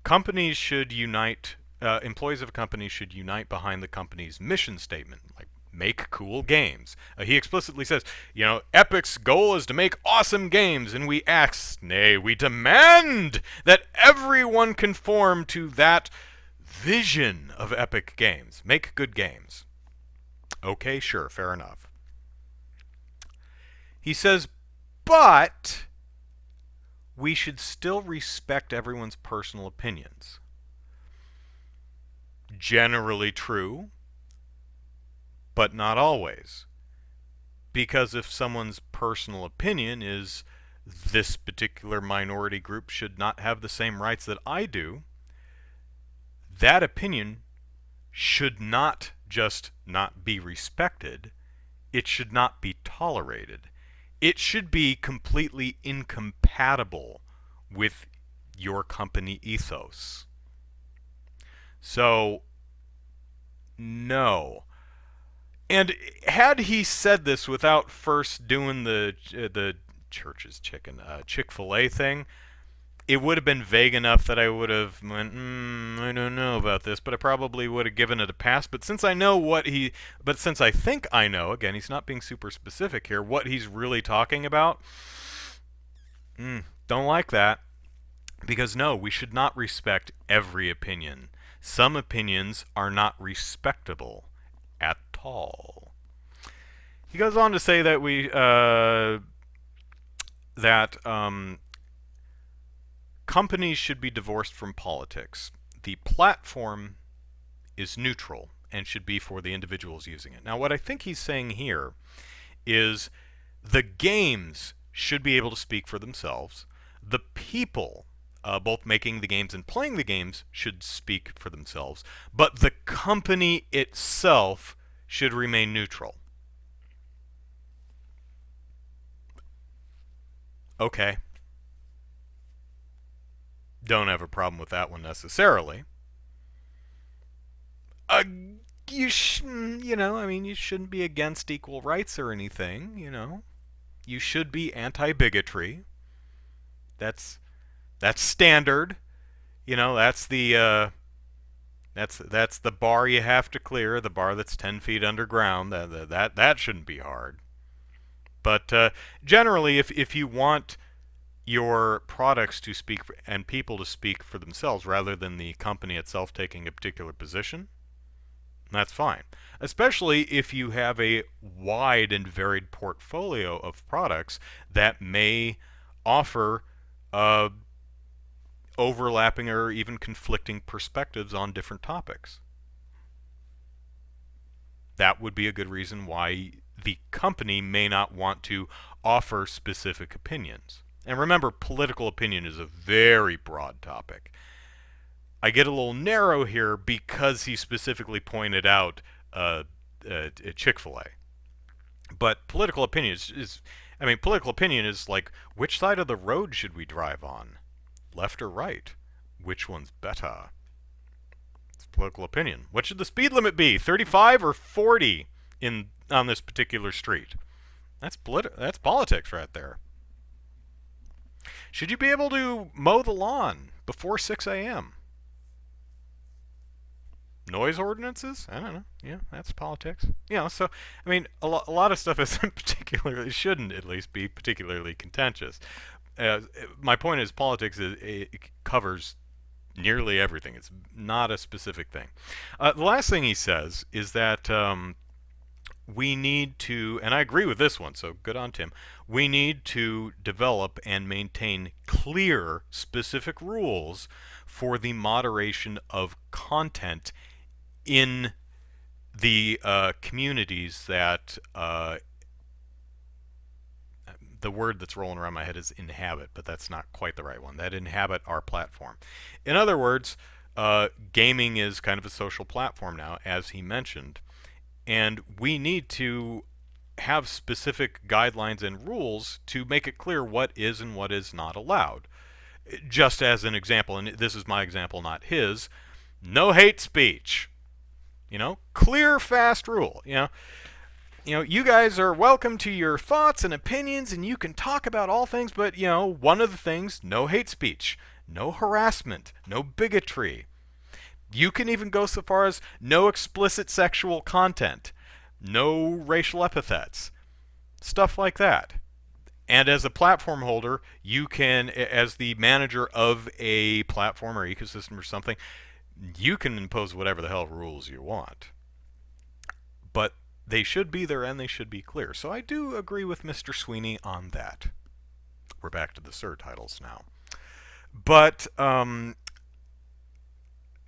companies should unite, employees of companies should unite behind the company's mission statement, like make cool games. He explicitly says, Epic's goal is to make awesome games, and we ask, nay, we demand that everyone conform to that vision of Epic Games. Make good games. Okay, sure, fair enough. He says, but we should still respect everyone's personal opinions. Generally true, but not always. Because if someone's personal opinion is this particular minority group should not have the same rights that I do, that opinion should not just not be respected, it should not be tolerated. It should be completely incompatible with your company ethos. So, no. And had he said this without first doing the church's chicken Chick-fil-A thing, it would have been vague enough that I would have went, I don't know about this, but I probably would have given it a pass. But since I think I know, again, he's not being super specific here, what he's really talking about, don't like that. Because no, we should not respect every opinion. Some opinions are not respectable at all. He goes on to say that companies should be divorced from politics. The platform is neutral and should be for the individuals using it. Now, what I think he's saying here is the games should be able to speak for themselves. The people, both making the games and playing the games, should speak for themselves. But the company itself should remain neutral. Okay. Don't have a problem with that one necessarily. You shouldn't be against equal rights or anything, You should be anti-bigotry. That's standard. That's the bar you have to clear, the bar that's 10 feet underground. That shouldn't be hard. But generally, if you want your products to speak and people to speak for themselves rather than the company itself taking a particular position, that's fine. Especially if you have a wide and varied portfolio of products that may offer overlapping or even conflicting perspectives on different topics. That would be a good reason why the company may not want to offer specific opinions. And remember, political opinion is a very broad topic. I get a little narrow here because he specifically pointed out Chick-fil-A. But political opinion political opinion is like, which side of the road should we drive on? Left or right? Which one's better? It's political opinion. What should the speed limit be? 35 or 40 on this particular street? That's politics right there. Should you be able to mow the lawn before 6 a.m.? Noise ordinances? I don't know. Yeah, that's politics. So, a lot of stuff shouldn't at least be particularly contentious. My point is, politics it covers nearly everything. It's not a specific thing. The last thing he says is that we need to, and I agree with this one, so good on Tim, we need to develop and maintain clear, specific rules for the moderation of content in the communities that the word that's rolling around my head is inhabit, but that's not quite the right one, that inhabit our platform. In other words, gaming is kind of a social platform now, as he mentioned, and we need to have specific guidelines and rules to make it clear what is and what is not allowed. Just as an example, and this is my example, not his, no hate speech. Clear, fast rule. You guys are welcome to your thoughts and opinions, and you can talk about all things, but, one of the things, no hate speech, no harassment, no bigotry. You can even go so far as no explicit sexual content, no racial epithets, stuff like that. And as a platform holder, you can, as the manager of a platform or ecosystem or something, you can impose whatever the hell rules you want. But they should be there and they should be clear. So I do agree with Mr. Sweeney on that. we're back to the Sir titles now. But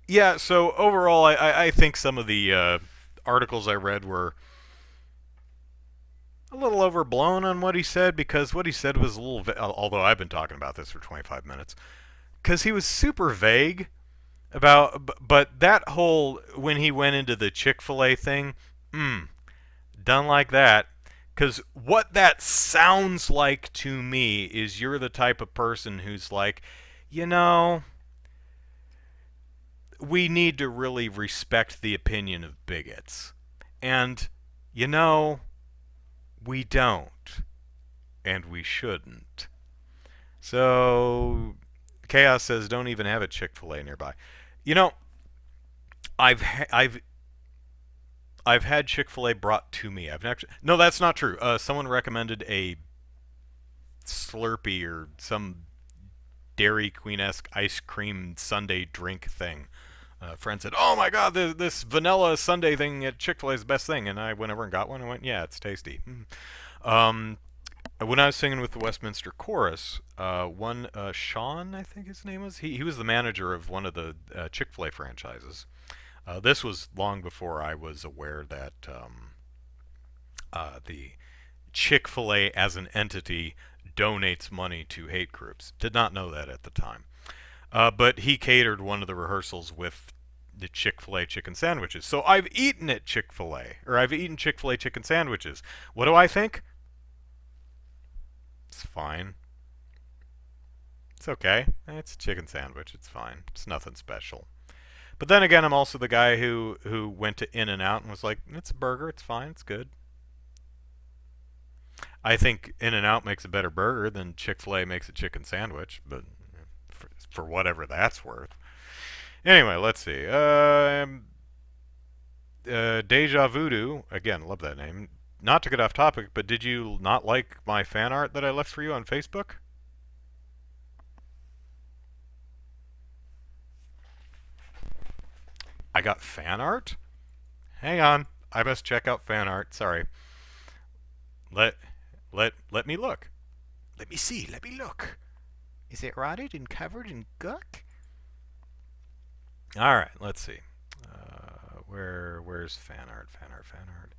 yeah. So overall, I think some of the articles I read were a little overblown on what he said, because what he said was a little. Although I've been talking about this for 25 minutes, because he was super vague about. But that whole when he went into the Chick-fil-A thing, done like that. Because what that sounds like to me is you're the type of person who's like, you know, we need to really respect the opinion of bigots. And, you know, we don't. And we shouldn't. So, Chaos says, don't even have a Chick-fil-A nearby. You know, I've had Chick-fil-A brought to me. No, that's not true. Someone recommended a Slurpee or some Dairy Queen-esque ice cream sundae drink thing. A friend said, "Oh my God, this vanilla sundae thing at Chick-fil-A is the best thing." And I went over and got one and went, "Yeah, it's tasty." When I was singing with the Westminster Chorus, Sean, I think his name was, he was the manager of one of the Chick-fil-A franchises. This was long before I was aware that the Chick-fil-A as an entity donates money to hate groups. Did not know that at the time. But he catered one of the rehearsals with the Chick-fil-A chicken sandwiches. So I've eaten at Chick-fil-A, or I've eaten Chick-fil-A chicken sandwiches. What do I think? It's fine. It's okay. It's a chicken sandwich. It's fine. It's nothing special. But then again, I'm also the guy who went to In-N-Out and was like, it's a burger, it's fine, it's good. I think In-N-Out makes a better burger than Chick-fil-A makes a chicken sandwich, but for whatever that's worth. Anyway, let's see. Deja Voodoo, again, love that name. Not to get off topic, but did you not like my fan art that I left for you on Facebook? I got fan art? Hang on. I must check out fan art. Sorry. Let me look. Let me see. Let me look. Is it rotted and covered in gunk? All right. Let's see. Where's fan art? Fan art. Fan art.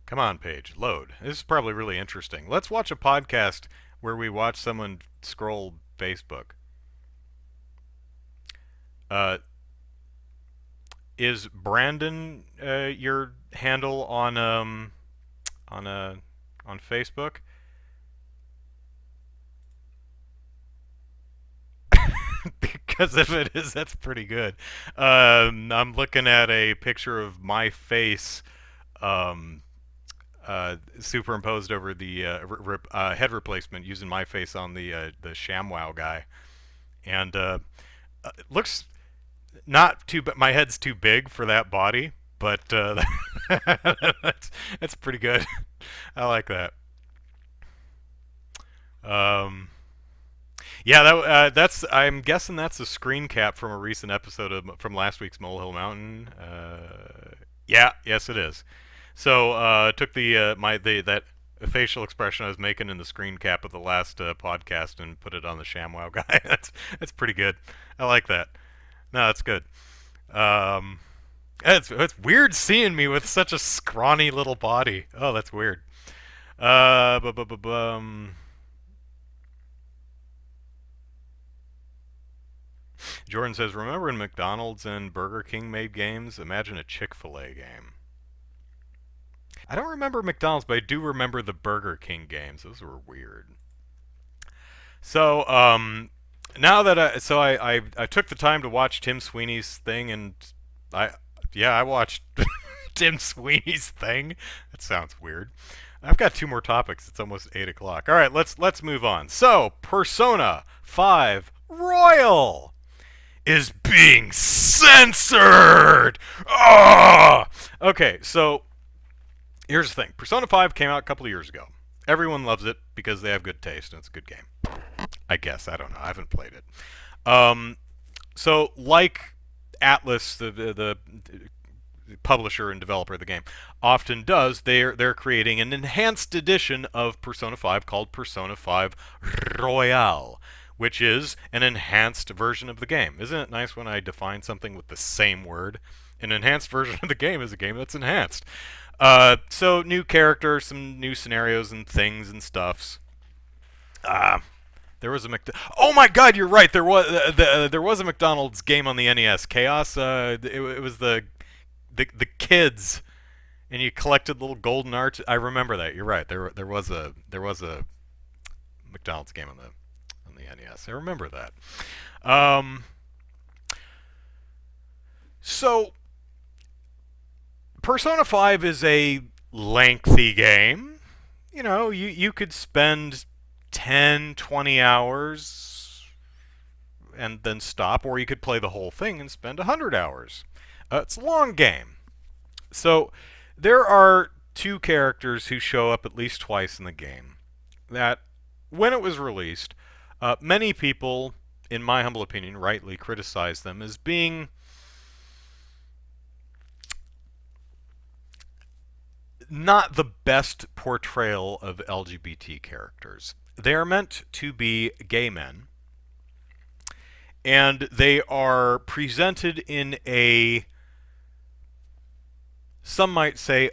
Come on, page. Load. This is probably really interesting. Let's watch a podcast where we watch someone scroll Facebook. Is Brandon your handle on Facebook? Because if it is, that's pretty good. I'm looking at a picture of my face superimposed over the head replacement using my face on the ShamWow guy, and looks not too. But my head's too big for that body, but that's pretty good. I like that. Yeah, that's. I'm guessing that's a screen cap from a recent episode from last week's Molehill Mountain. Yeah, yes, it is. So took that facial expression I was making in the screen cap of the last podcast and put it on the ShamWow guy. That's pretty good. I like that. No, that's good. It's weird seeing me with such a scrawny little body. Oh, that's weird. Jordan says, remember when McDonald's and Burger King made games? Imagine a Chick-fil-A game. I don't remember McDonald's, but I do remember the Burger King games. Those were weird. So, now that I took the time to watch Tim Sweeney's thing, and I watched Tim Sweeney's thing. That sounds weird. I've got two more topics. It's almost 8 o'clock. All right, let's move on. So, Persona 5 Royal is being censored. Ah! Okay, so here's the thing. Persona 5 came out a couple of years ago. Everyone loves it because they have good taste and it's a good game. I guess. I don't know. I haven't played it. Um, so, like Atlus, the publisher and developer of the game, often does, they're creating an enhanced edition of Persona 5 called Persona 5 Royale, which is an enhanced version of the game. Isn't it nice when I define something with the same word? An enhanced version of the game is a game that's enhanced. So new characters, some new scenarios and things and stuffs. Uh, there was a Oh my God, you're right. There was a McDonald's game on the NES. Chaos. It was the kids, and you collected little golden arch. I remember that. You're right. There was a McDonald's game on the NES. I remember that. Um, so Persona 5 is a lengthy game. You know, you could spend 10, 20 hours and then stop, or you could play the whole thing and spend 100 hours. It's a long game. So there are two characters who show up at least twice in the game that, when it was released, many people, in my humble opinion, rightly criticized them as being not the best portrayal of LGBT characters. They are meant to be gay men, and they are presented in a, some might say,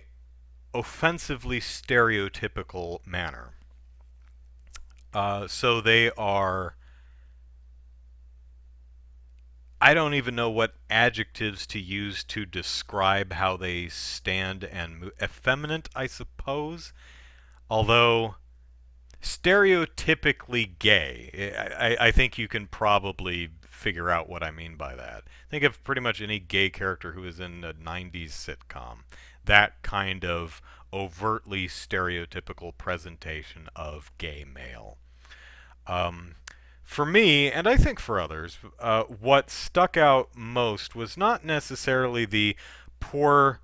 offensively stereotypical manner. So they are, I don't even know what adjectives to use to describe how they stand and move. Effeminate, I suppose. Although stereotypically gay, I think you can probably figure out what I mean by that. Think of pretty much any gay character who is in a 90s sitcom. That kind of overtly stereotypical presentation of gay male. For me, and I think for others, what stuck out most was not necessarily the poor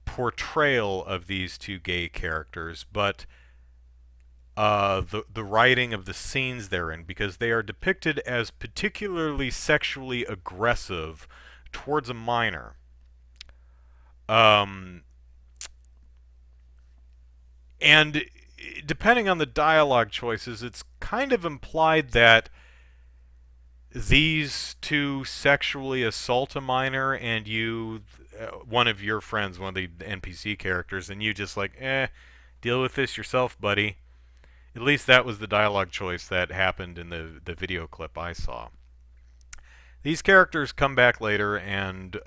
portrayal of these two gay characters, but the writing of the scenes they're in, because they are depicted as particularly sexually aggressive towards a minor. And depending on the dialogue choices, it's kind of implied that these two sexually assault a minor, and you, one of your friends, one of the NPC characters, and you just like, deal with this yourself, buddy. At least that was the dialogue choice that happened in the video clip I saw. These characters come back later and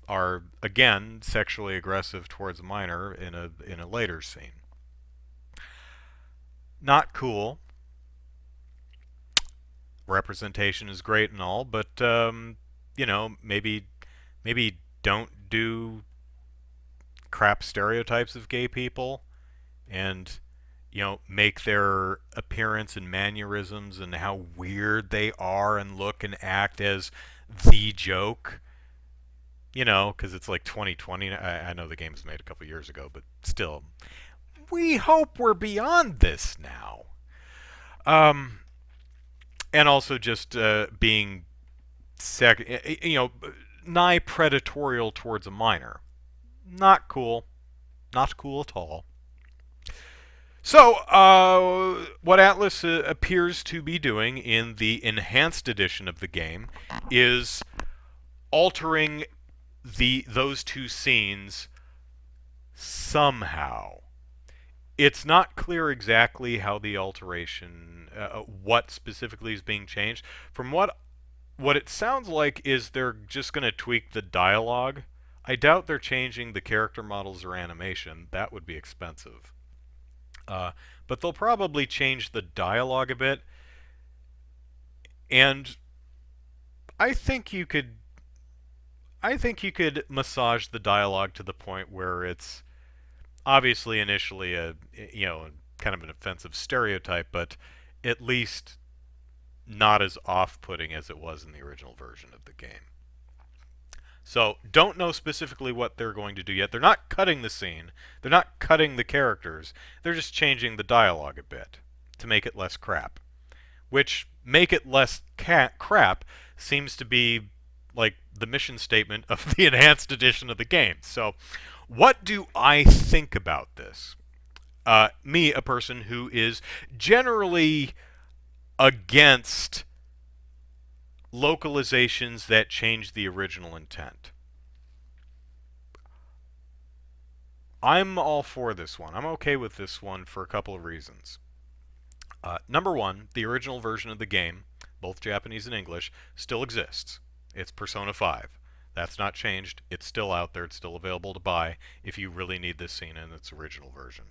are again sexually aggressive towards a minor in a later scene. Not cool. Representation is great and all, but you know, maybe don't do crap stereotypes of gay people, and you know, make their appearance and mannerisms and how weird they are and look and act as the joke. You know, because it's like 2020. I know the game was made a couple years ago, but still, we hope we're beyond this now. And also just being, you know, nigh predatorial towards a minor. Not cool. Not cool at all. So, what Atlus appears to be doing in the enhanced edition of the game is altering those two scenes somehow. It's not clear exactly how the alteration, what specifically is being changed. From what it sounds like is they're just going to tweak the dialogue. I doubt they're changing the character models or animation. That would be expensive. But they'll probably change the dialogue a bit. And I think you could massage the dialogue to the point where it's obviously initially a, you know, kind of an offensive stereotype, but at least not as off-putting as it was in the original version of the game. So, don't know specifically what they're going to do yet. They're not cutting the scene. They're not cutting the characters. They're just changing the dialogue a bit to make it less crap. which make it less crap seems to be like the mission statement of the enhanced edition of the game. So, what do I think about this? Me, a person who is generally against localizations that change the original intent. I'm all for this one. I'm okay with this one for a couple of reasons. Number one, the original version of the game, both Japanese and English, still exists. It's Persona 5. That's not changed. It's still out there. It's still available to buy if you really need this scene in its original version.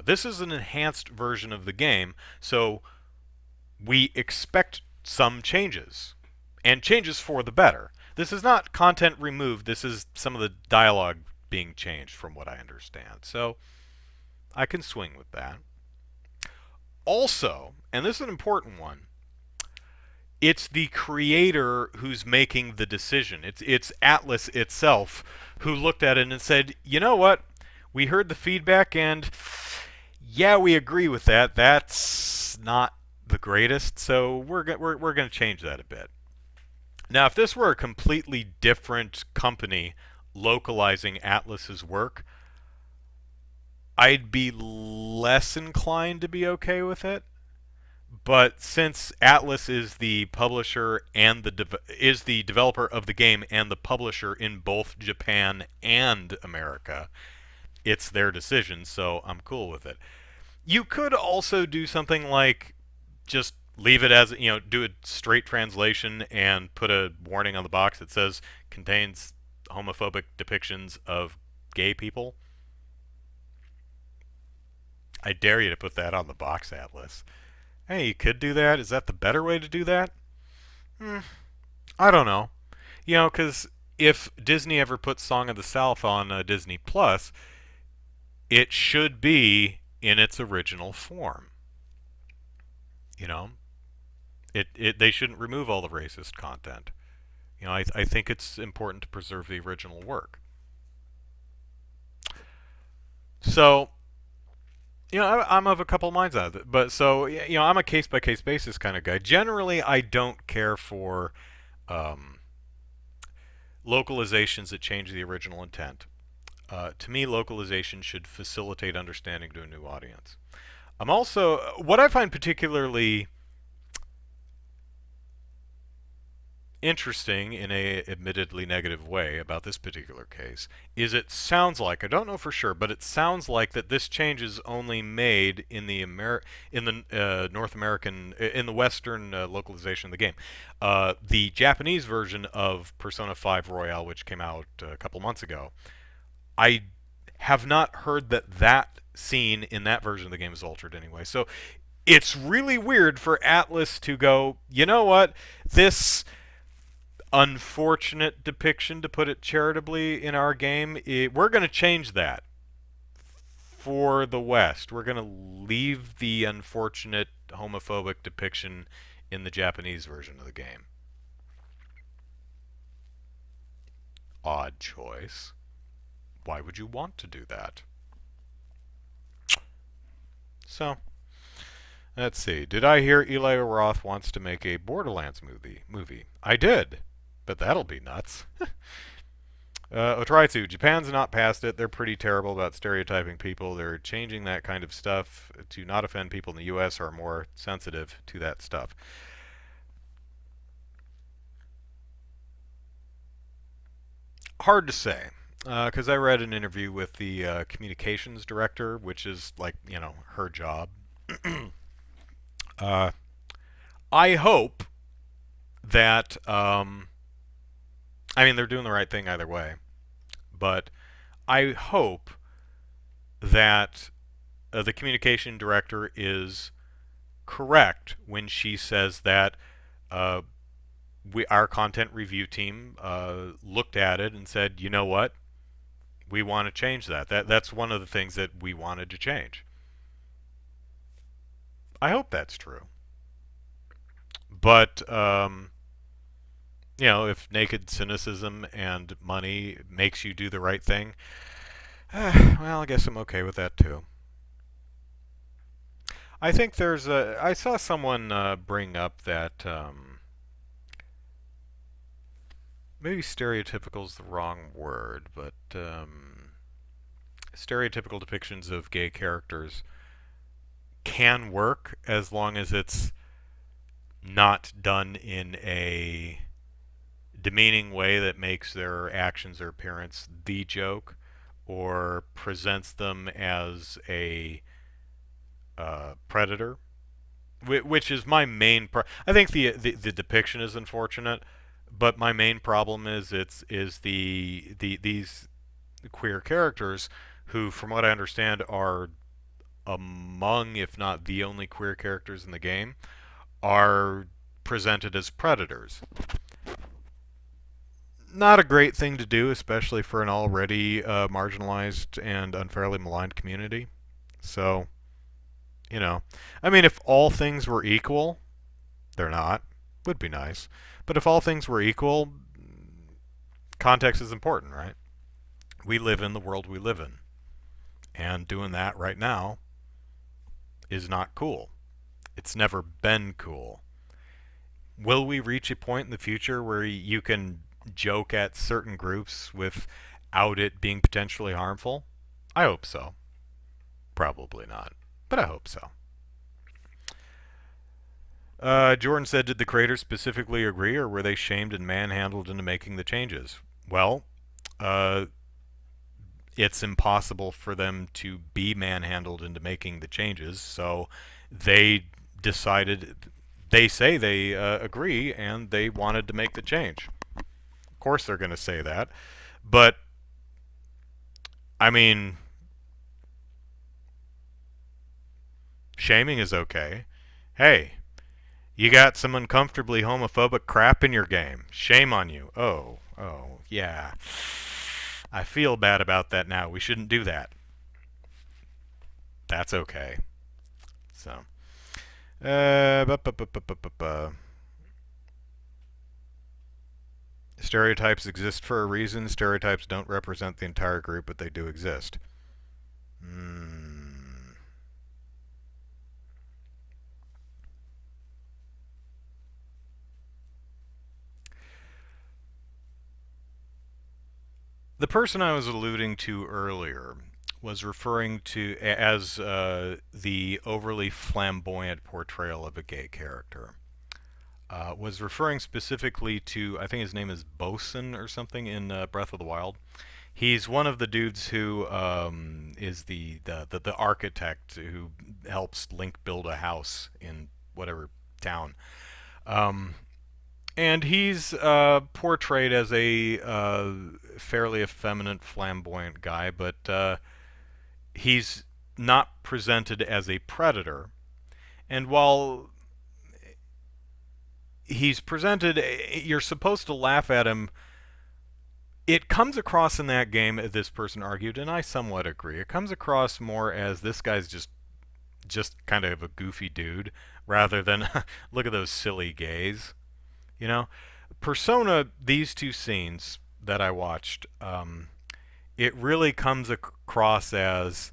This is an enhanced version of the game, so we expect some changes, and changes for the better. This is not content removed. This is some of the dialogue being changed from what I understand. So I can swing with that. Also, and this is an important one, it's the creator who's making the decision. It's Atlus itself who looked at it and said, you know what? We heard the feedback and yeah, we agree with that. That's not the greatest, so we're going to change that a bit. Now, if this were a completely different company localizing Atlus's work, I'd be less inclined to be okay with it. But since Atlus is the publisher and is the developer of the game and the publisher in both Japan and America, it's their decision, so I'm cool with it. You could also do something like just leave it as, do a straight translation and put a warning on the box that says contains homophobic depictions of gay people. I dare you to put that on the box, Atlus. Hey, you could do that. Is that the better way to do that? I don't know. Because if Disney ever puts Song of the South on Disney Plus, it should be in its original form. They shouldn't remove all the racist content. I think it's important to preserve the original work. So, I'm of a couple minds on it. But so, I'm a case-by-case basis kind of guy. Generally, I don't care for localizations that change the original intent. To me, localization should facilitate understanding to a new audience. I'm also, what I find particularly interesting in a admittedly negative way about this particular case is it sounds like, I don't know for sure, but it sounds like that this change is only made in the North American, in the Western localization of the game. The Japanese version of Persona 5 Royale, which came out a couple months ago, I have not heard that scene in that version of the game is altered anyway. So it's really weird for Atlus to go, you know what, this unfortunate depiction, to put it charitably, in our game, we're going to change that for the West. We're going to leave the unfortunate homophobic depiction in the Japanese version of the game. Odd choice. Why would you want to do that? So, let's see. Did I hear Eli Roth wants to make a Borderlands movie? I did. But that'll be nuts. Otraitsu, Japan's not past it. They're pretty terrible about stereotyping people. They're changing that kind of stuff to not offend people in the U.S. who are more sensitive to that stuff. Hard to say. Because I read an interview with the communications director, which is like, her job. I hope that, they're doing the right thing either way. But I hope that the communication director is correct when she says that our content review team looked at it and said, you know what? We want to change that. That's one of the things that we wanted to change. I hope that's true. But, if naked cynicism and money makes you do the right thing, well, I guess I'm okay with that too. I think there's a. I saw someone bring up that maybe stereotypical is the wrong word, but stereotypical depictions of gay characters can work as long as it's not done in a demeaning way that makes their actions or appearance the joke or presents them as a predator, which is my main. I think the depiction is unfortunate, but my main problem is these queer characters who, from what I understand, are among, if not the only queer characters in the game, are presented as predators. Not a great thing to do, especially for an already marginalized and unfairly maligned community. So, you know, I mean, if all things were equal, they're not. Would be nice. But if all things were equal, context is important, right? We live in the world we live in. And doing that right now is not cool. It's never been cool. Will we reach a point in the future where you can joke at certain groups without it being potentially harmful? I hope so. Probably not, but I hope so. Jordan said, did the creators specifically agree, or were they shamed and manhandled into making the changes? Well, uh, it's impossible for them to be manhandled into making the changes, so they decided, they say they agree, and they wanted to make the change. Of course they're going to say that, but, I mean, shaming is okay. Hey, you got some uncomfortably homophobic crap in your game. Shame on you. Oh, yeah. I feel bad about that now. We shouldn't do that. That's okay. So, stereotypes exist for a reason. Stereotypes don't represent the entire group, but they do exist. The person I was alluding to earlier was referring to as the overly flamboyant portrayal of a gay character. Was referring specifically to, I think his name is Bosun or something in Breath of the Wild. He's one of the dudes who is the architect who helps Link build a house in whatever town. Um, and he's portrayed as a fairly effeminate, flamboyant guy, but he's not presented as a predator. And while he's presented, you're supposed to laugh at him. It comes across in that game, this person argued, and I somewhat agree. It comes across more as this guy's just kind of a goofy dude, rather than look at those silly gays. You know, Persona, these two scenes that I watched, it really comes across as,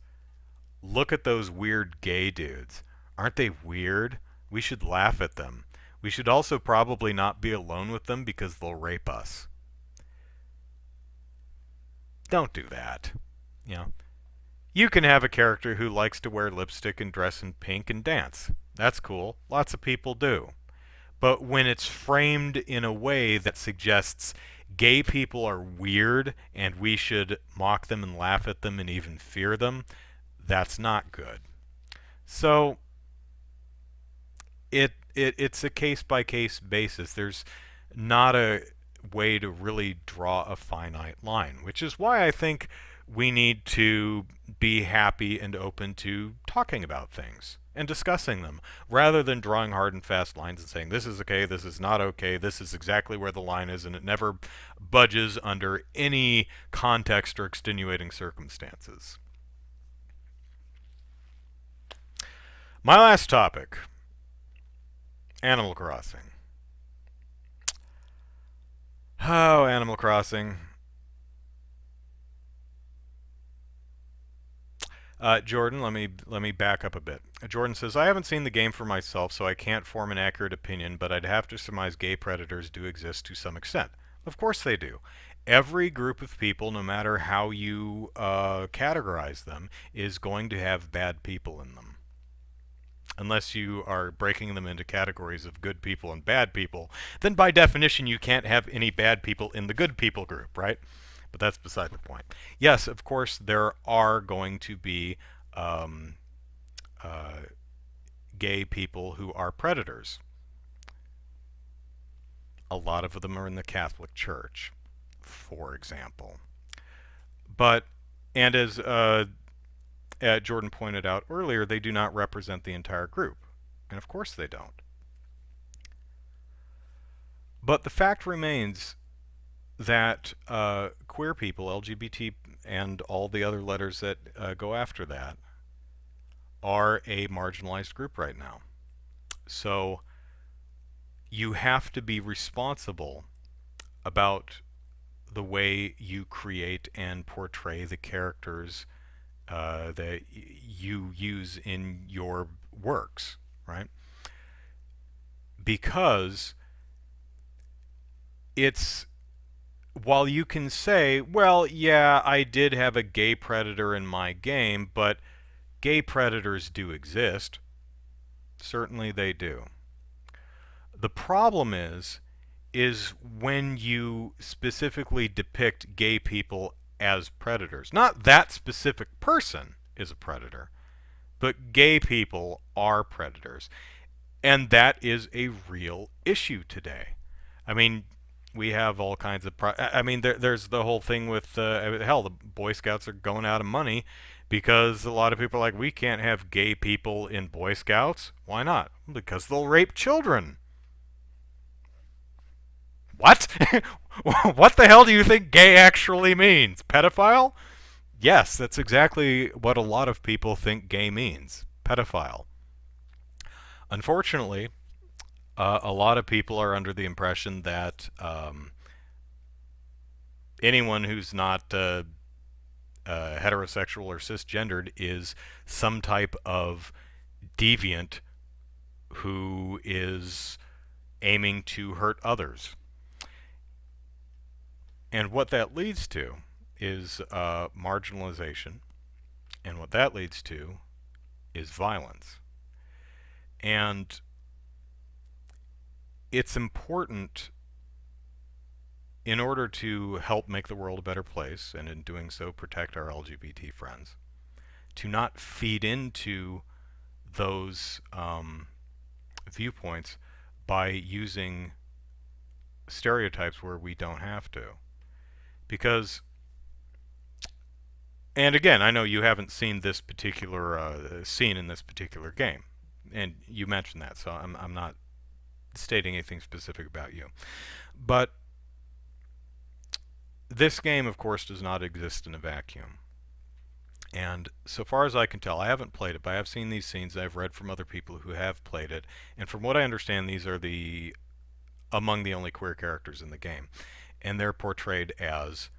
look at those weird gay dudes. Aren't they weird? We should laugh at them. We should also probably not be alone with them because they'll rape us. Don't do that. You know, you can have a character who likes to wear lipstick and dress in pink and dance. That's cool. Lots of people do. But when it's framed in a way that suggests gay people are weird and we should mock them and laugh at them and even fear them, that's not good. So it's a case by case basis. There's not a way to really draw a finite line, which is why I think we need to be happy and open to talking about things and discussing them, rather than drawing hard and fast lines and saying this is okay, this is not okay, this is exactly where the line is, and it never budges under any context or extenuating circumstances. My last topic, Animal Crossing. Oh, Animal Crossing. Jordan, let me back up a bit. Jordan says, I haven't seen the game for myself, so I can't form an accurate opinion, but I'd have to surmise gay predators do exist to some extent. Of course they do. Every group of people, no matter how you categorize them, is going to have bad people in them. Unless you are breaking them into categories of good people and bad people, then by definition you can't have any bad people in the good people group, right? But that's beside the point. Yes, of course, there are going to be um, uh, gay people who are predators. A lot of them are in the Catholic Church, for example. But, and as Jordan pointed out earlier, they do not represent the entire group. And of course they don't. But the fact remains that queer people, LGBT, and all the other letters that go after that, are a marginalized group right now. So you have to be responsible about the way you create and portray the characters that you use in your works, right? Because it's, while you can say, well, yeah, I did have a gay predator in my game, but gay predators do exist. Certainly they do. The problem is when you specifically depict gay people as predators. Not that specific person is a predator, but gay people are predators. And that is a real issue today. I mean, we have all kinds of I mean, there's the whole thing with hell, the Boy Scouts are going out of money because a lot of people are like, we can't have gay people in Boy Scouts. Why not? Because they'll rape children. What? What the hell do you think gay actually means? Pedophile? Yes, that's exactly what a lot of people think gay means. Pedophile. Unfortunately, a lot of people are under the impression that anyone who's not heterosexual or cisgendered is some type of deviant who is aiming to hurt others. And what that leads to is marginalization, and what that leads to is violence. And it's important, in order to help make the world a better place, and in doing so protect our LGBT friends, to not feed into those viewpoints by using stereotypes where we don't have to. Because, and again, I know you haven't seen this particular scene in this particular game, and you mentioned that, so I'm not stating anything specific about you. But this game, of course, does not exist in a vacuum. And so far as I can tell, I haven't played it, but I have seen these scenes. I've read from other people who have played it, and from what I understand, these are among the only queer characters in the game, and they're portrayed as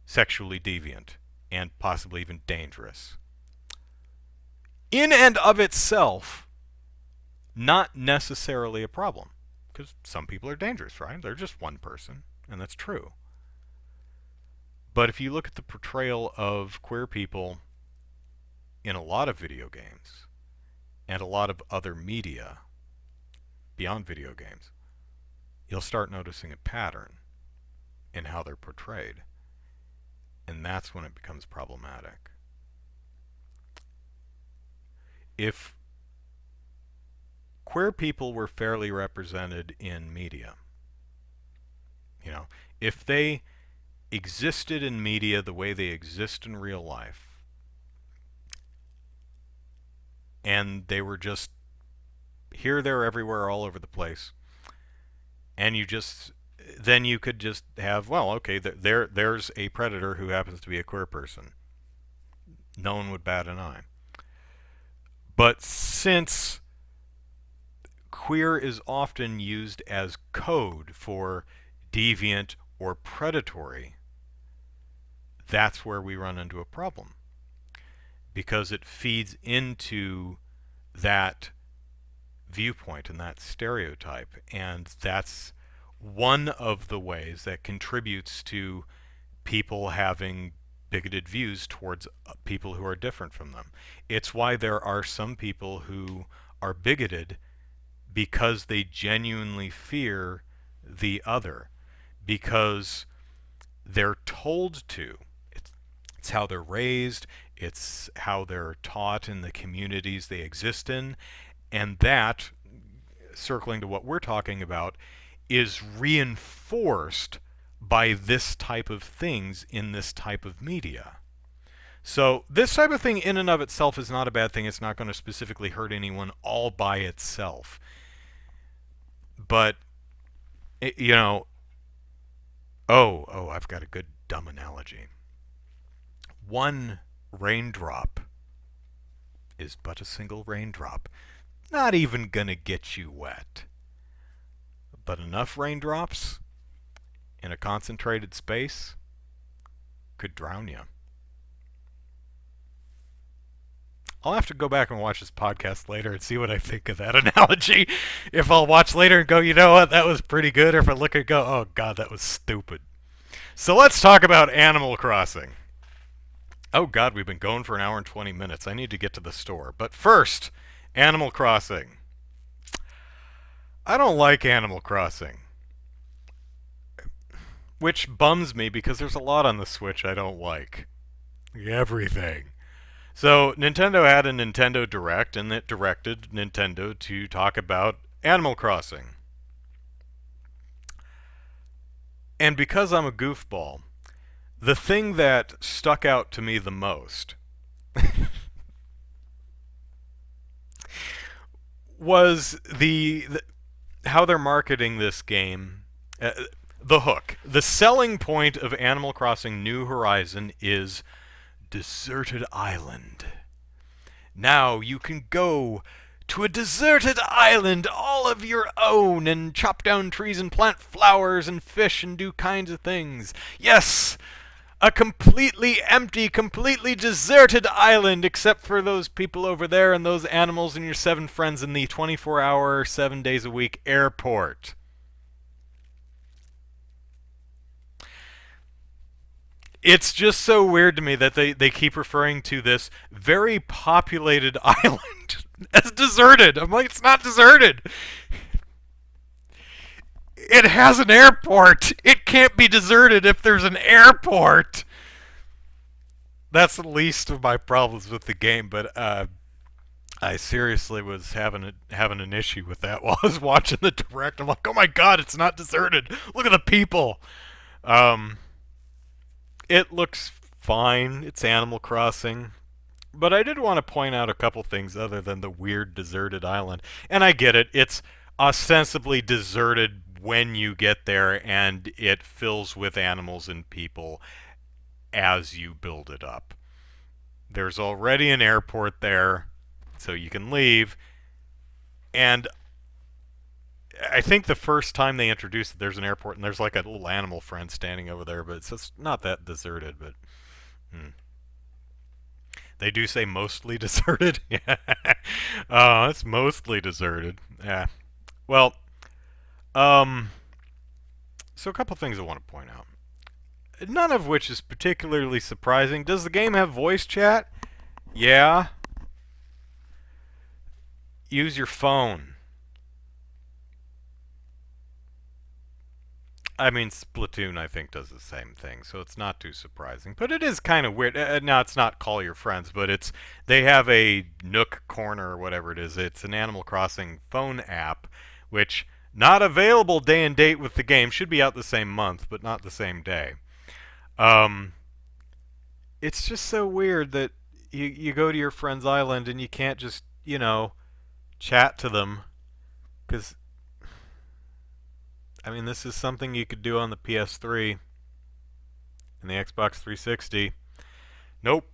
sexually deviant and possibly even dangerous. In and of itself, not necessarily a problem, because some people are dangerous, right? They're just one person, and that's true. But if you look at the portrayal of queer people in a lot of video games and a lot of other media beyond video games, you'll start noticing a pattern in how they're portrayed. And that's when it becomes problematic. If queer people were fairly represented in media, if they existed in media the way they exist in real life, and they were just here, there, everywhere, all over the place, and then you could just have, well, okay, there's a predator who happens to be a queer person. No one would bat an eye. But since queer is often used as code for deviant or predatory, that's where we run into a problem. because it feeds into that viewpoint and that stereotype. And that's one of the ways that contributes to people having bigoted views towards people who are different from them. It's why there are some people who are bigoted because they genuinely fear the other, because they're told to. It's how they're raised, it's how they're taught in the communities they exist in, and that, circling to what we're talking about, is reinforced by this type of things in this type of media. So this type of thing in and of itself is not a bad thing. It's not going to specifically hurt anyone all by itself. But, you know, I've got a good dumb analogy. One raindrop is but a single raindrop. Not even gonna get you wet. But enough raindrops in a concentrated space could drown you. I'll have to go back and watch this podcast later and see what I think of that analogy. If I'll watch later and go, you know what, that was pretty good, or if I look and go, oh god, that was stupid. So let's talk about Animal Crossing. Oh god, we've been going for an hour and 20 minutes. I need to get to the store. But first, Animal Crossing. I don't like Animal Crossing. Which bums me because there's a lot on the Switch I don't like. Everything. So Nintendo had a Nintendo Direct, and it directed Nintendo to talk about Animal Crossing. And because I'm a goofball, the thing that stuck out to me the most was how they're marketing this game. The hook. The selling point of Animal Crossing New Horizon is deserted island. Now you can go to a deserted island all of your own and chop down trees and plant flowers and fish and do kinds of things. Yes, a completely empty, completely deserted island except for those people over there and those animals and your 7 friends in the 24-hour, 7 days a week airport. It's just so weird to me that they keep referring to this very populated island as deserted. I'm like, it's not deserted. It has an airport. It can't be deserted if there's an airport. That's the least of my problems with the game, but I seriously was having an issue with that while I was watching the Direct. I'm like, oh my god, it's not deserted. Look at the people. It looks fine. It's Animal Crossing. But I did want to point out a couple things other than the weird deserted island. And I get it. It's ostensibly deserted when you get there, and it fills with animals and people as you build it up. There's already an airport there, so you can leave. And I think the first time they introduced it, there's an airport, and there's like a little animal friend standing over there, but it's just not that deserted. But they do say mostly deserted. Yeah, it's mostly deserted. Yeah. Well, so a couple things I want to point out. None of which is particularly surprising. Does the game have voice chat? Yeah. Use your phone. I mean, Splatoon, I think, does the same thing, so it's not too surprising. But it is kind of weird. Now, it's not Call Your Friends, but they have a Nook Corner or whatever it is. It's an Animal Crossing phone app, which, not available day and date with the game, should be out the same month, but not the same day. It's just so weird that you go to your friend's island and you can't just, chat to them, because I mean, this is something you could do on the PS3 and the Xbox 360. Nope.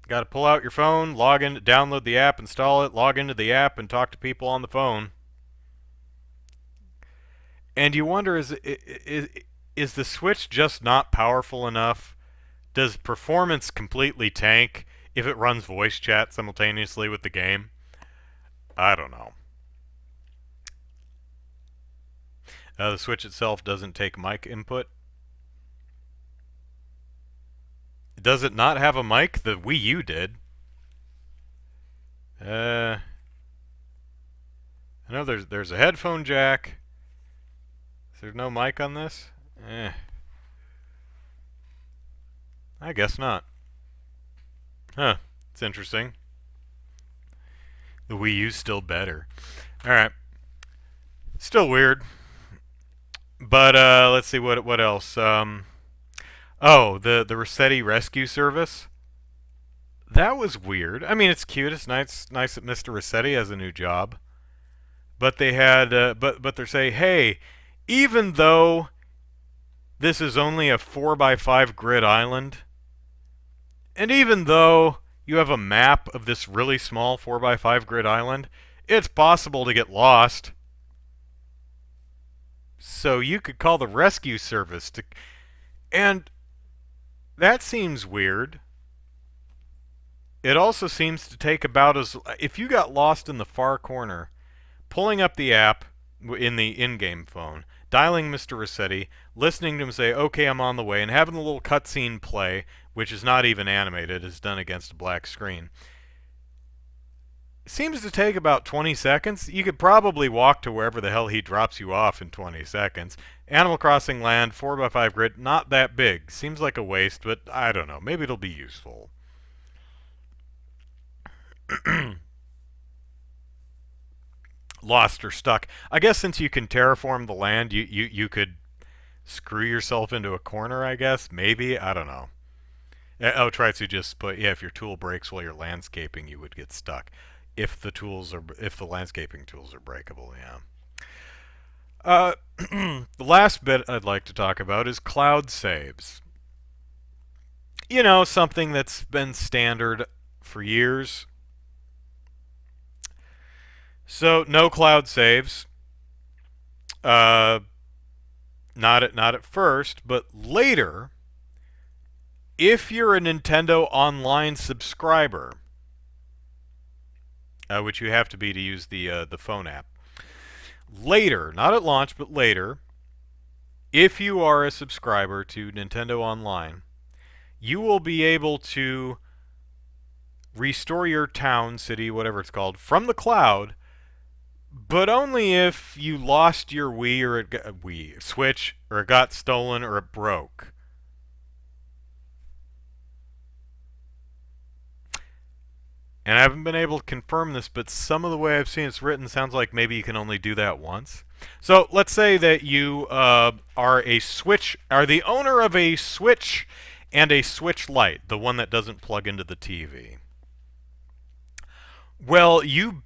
Got to pull out your phone, log in, download the app, install it, log into the app, and talk to people on the phone. And you wonder, is the Switch just not powerful enough? Does performance completely tank? if it runs voice chat simultaneously with the game. I don't know. The Switch itself doesn't take mic input. Does it not have a mic? The Wii U did. I know there's a headphone jack. Is there no mic on this? I guess not. Huh. It's interesting. The Wii U's still better. Alright. Still weird. But let's see what else. Oh, the Rossetti Rescue Service. That was weird. I mean, it's cute. It's nice that Mr. Rossetti has a new job. But they had but they're saying, "Hey, even though this is only a 4x5 grid island, and even though you have a map of this really small 4x5 grid island, it's possible to get lost. So you could call the rescue service to..." And that seems weird. It also seems to take about as... If you got lost in the far corner, pulling up the app in the in-game phone, dialing Mr. Rossetti, listening to him say, "Okay, I'm on the way," and having a little cutscene play, which is not even animated, is done against a black screen. Seems to take about 20 seconds. You could probably walk to wherever the hell he drops you off in 20 seconds. Animal Crossing Land, 4x5 grid, not that big. Seems like a waste, but I don't know. Maybe it'll be useful. Lost or stuck. I guess since you can terraform the land, you could screw yourself into a corner, I guess. Maybe. I don't know. Oh, try to just put... Yeah, if your tool breaks while you're landscaping, you would get stuck. If the landscaping tools are breakable, yeah. The last bit I'd like to talk about is cloud saves. You know, something that's been standard for years. So no cloud saves. Not at first, but later, if you're a Nintendo Online subscriber, which you have to be to use the phone app. Later, not at launch, but later, if you are a subscriber to Nintendo Online, you will be able to restore your town, city, whatever it's called, from the cloud, but only if you lost your Wii or Switch, or it got stolen, or it broke. And I haven't been able to confirm this, but some of the way I've seen it's written sounds like maybe you can only do that once. So let's say that you are the owner of a Switch and a Switch Lite, the one that doesn't plug into the TV. Well, you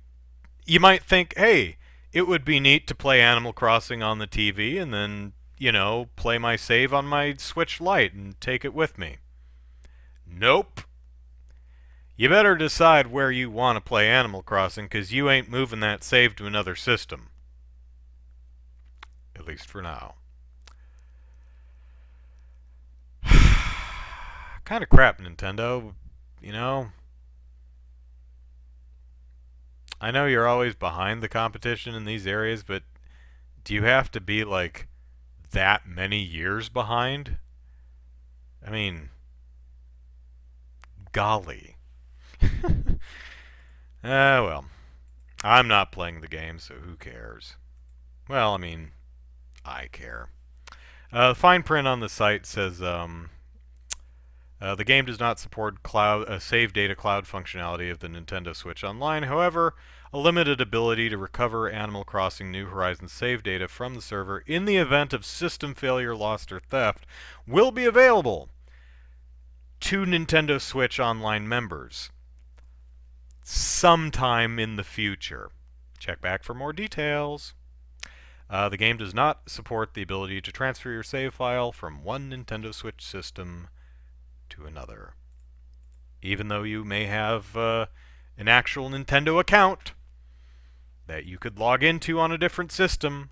might think, hey, it would be neat to play Animal Crossing on the TV and then, you know, play my save on my Switch Lite and take it with me. Nope. You better decide where you want to play Animal Crossing, because you ain't moving that save to another system. At least for now. Kind of crap, Nintendo. You know? I know you're always behind the competition in these areas, but do you have to be, like, that many years behind? I mean, golly. Well, I'm not playing the game, so who cares? Well, I mean, I care. The fine print on the site says the game does not support save data cloud functionality of the Nintendo Switch Online. However, a limited ability to recover Animal Crossing New Horizons save data from the server in the event of system failure, lost, or theft will be available to Nintendo Switch Online members sometime in the future. Check back for more details. The game does not support the ability to transfer your save file from one Nintendo Switch system to another. Even though you may have an actual Nintendo account that you could log into on a different system.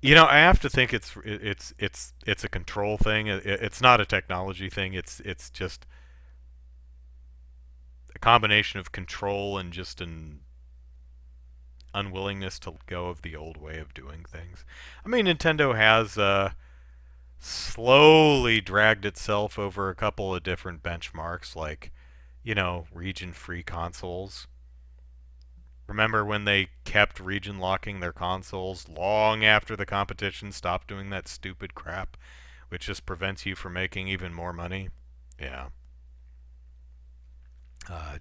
You know, I have to think it's a control thing. It's not a technology thing. It's just a combination of control and just an unwillingness to let go of the old way of doing things. I mean, Nintendo has slowly dragged itself over a couple of different benchmarks, like, region-free consoles. Remember when they kept region locking their consoles long after the competition stopped doing that stupid crap, which just prevents you from making even more money? Yeah.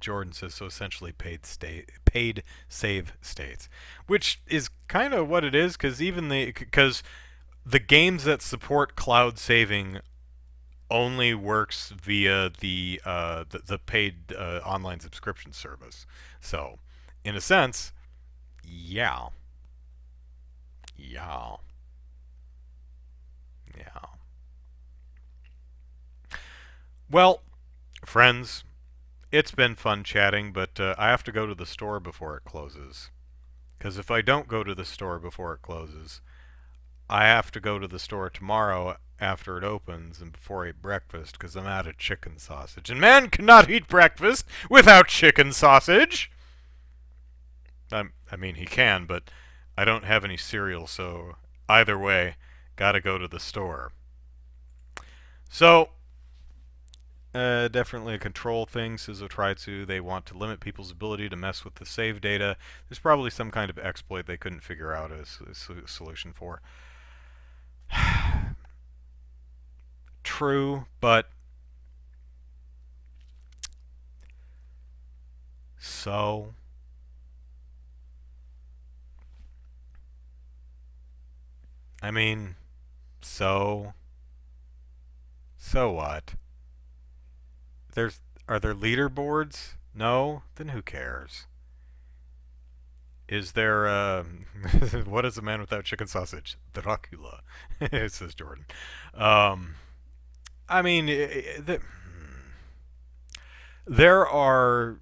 Jordan says so. Essentially, paid save states, which is kind of what it is, because the games that support cloud saving only works via the paid online subscription service. So, in a sense, yeah, yeah, yeah. Well, friends, it's been fun chatting, but I have to go to the store before it closes. Because if I don't go to the store before it closes, I have to go to the store tomorrow after it opens and before I eat breakfast because I'm out of chicken sausage. And man cannot eat breakfast without chicken sausage! I mean, he can, but I don't have any cereal, so either way, gotta go to the store. So, definitely a control thing, says Otritsu. They want to limit people's ability to mess with the save data. There's probably some kind of exploit they couldn't figure out a solution for. True, but so I mean, so what? There's Are there leaderboards? No? Then who cares? Is there what is a man without chicken sausage? Dracula, says Jordan. Um, I mean, there are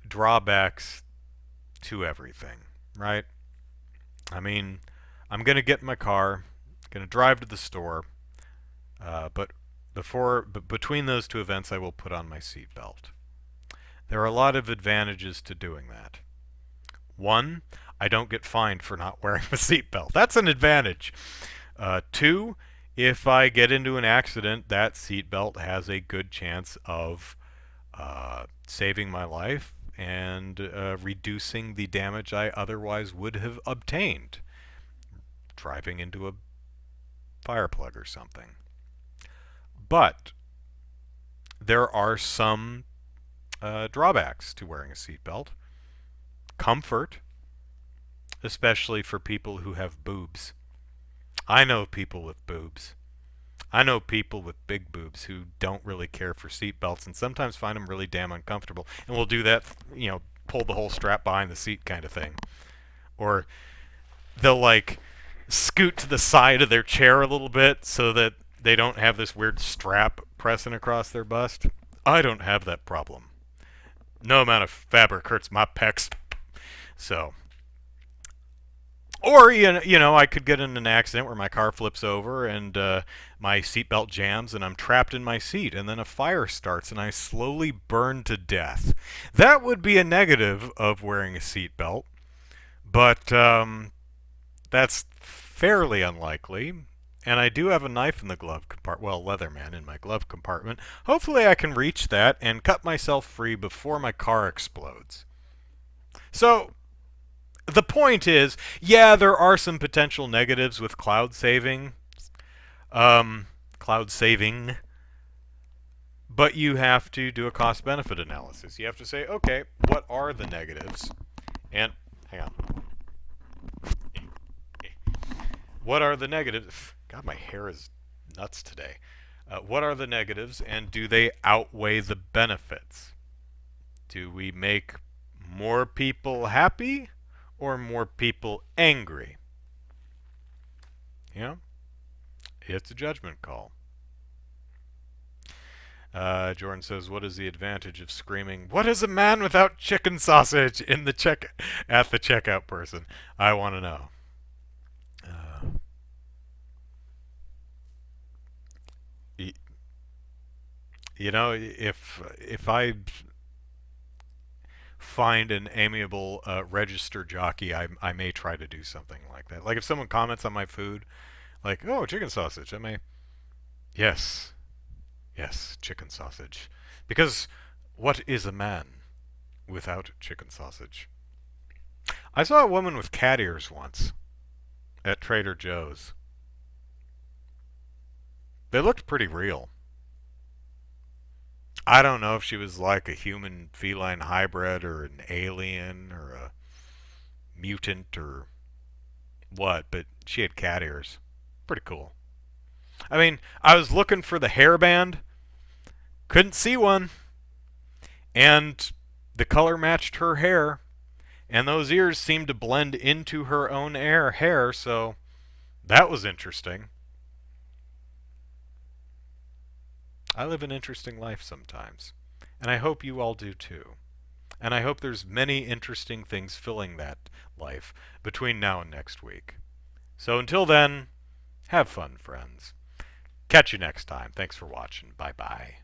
drawbacks to everything, right? I mean, I'm gonna get in my car, gonna drive to the store, but between those two events, I will put on my seatbelt. There are a lot of advantages to doing that. One, I don't get fined for not wearing a seatbelt. That's an advantage. Two, if I get into an accident, that seatbelt has a good chance of saving my life and reducing the damage I otherwise would have obtained driving into a fire plug or something. But there are some drawbacks to wearing a seatbelt. Comfort, especially for people who have boobs. I know people with boobs. I know people with big boobs who don't really care for seatbelts and sometimes find them really damn uncomfortable and will do that, pull the whole strap behind the seat kind of thing. Or they'll like scoot to the side of their chair a little bit so that they don't have this weird strap pressing across their bust. I don't have that problem. No amount of fabric hurts my pecs. So, or I could get in an accident where my car flips over and my seatbelt jams and I'm trapped in my seat, and then a fire starts and I slowly burn to death. That would be a negative of wearing a seatbelt, but that's fairly unlikely. And I do have a knife in the glove compartment. Well, Leatherman in my glove compartment. Hopefully I can reach that and cut myself free before my car explodes. So, the point is, yeah, there are some potential negatives with cloud saving. Cloud saving. But you have to do a cost-benefit analysis. You have to say, okay, what are the negatives? And, hang on. What are the negatives? God, my hair is nuts today. What are the negatives, and do they outweigh the benefits? Do we make more people happy or more people angry? It's a judgment call. Jordan says, what is the advantage of screaming, "What is a man without chicken sausage?" at the checkout person? I want to know. If I find an amiable register jockey, I may try to do something like that. Like if someone comments on my food, like, oh, chicken sausage, I may, yes, yes, chicken sausage. Because what is a man without chicken sausage? I saw a woman with cat ears once at Trader Joe's. They looked pretty real. I don't know if she was like a human feline hybrid or an alien or a mutant or what, but she had cat ears. Pretty cool. I mean, I was looking for the hairband, couldn't see one, and the color matched her hair, and those ears seemed to blend into her own hair, so that was interesting. I live an interesting life sometimes, and I hope you all do too. And I hope there's many interesting things filling that life between now and next week. So until then, have fun, friends. Catch you next time. Thanks for watching. Bye-bye.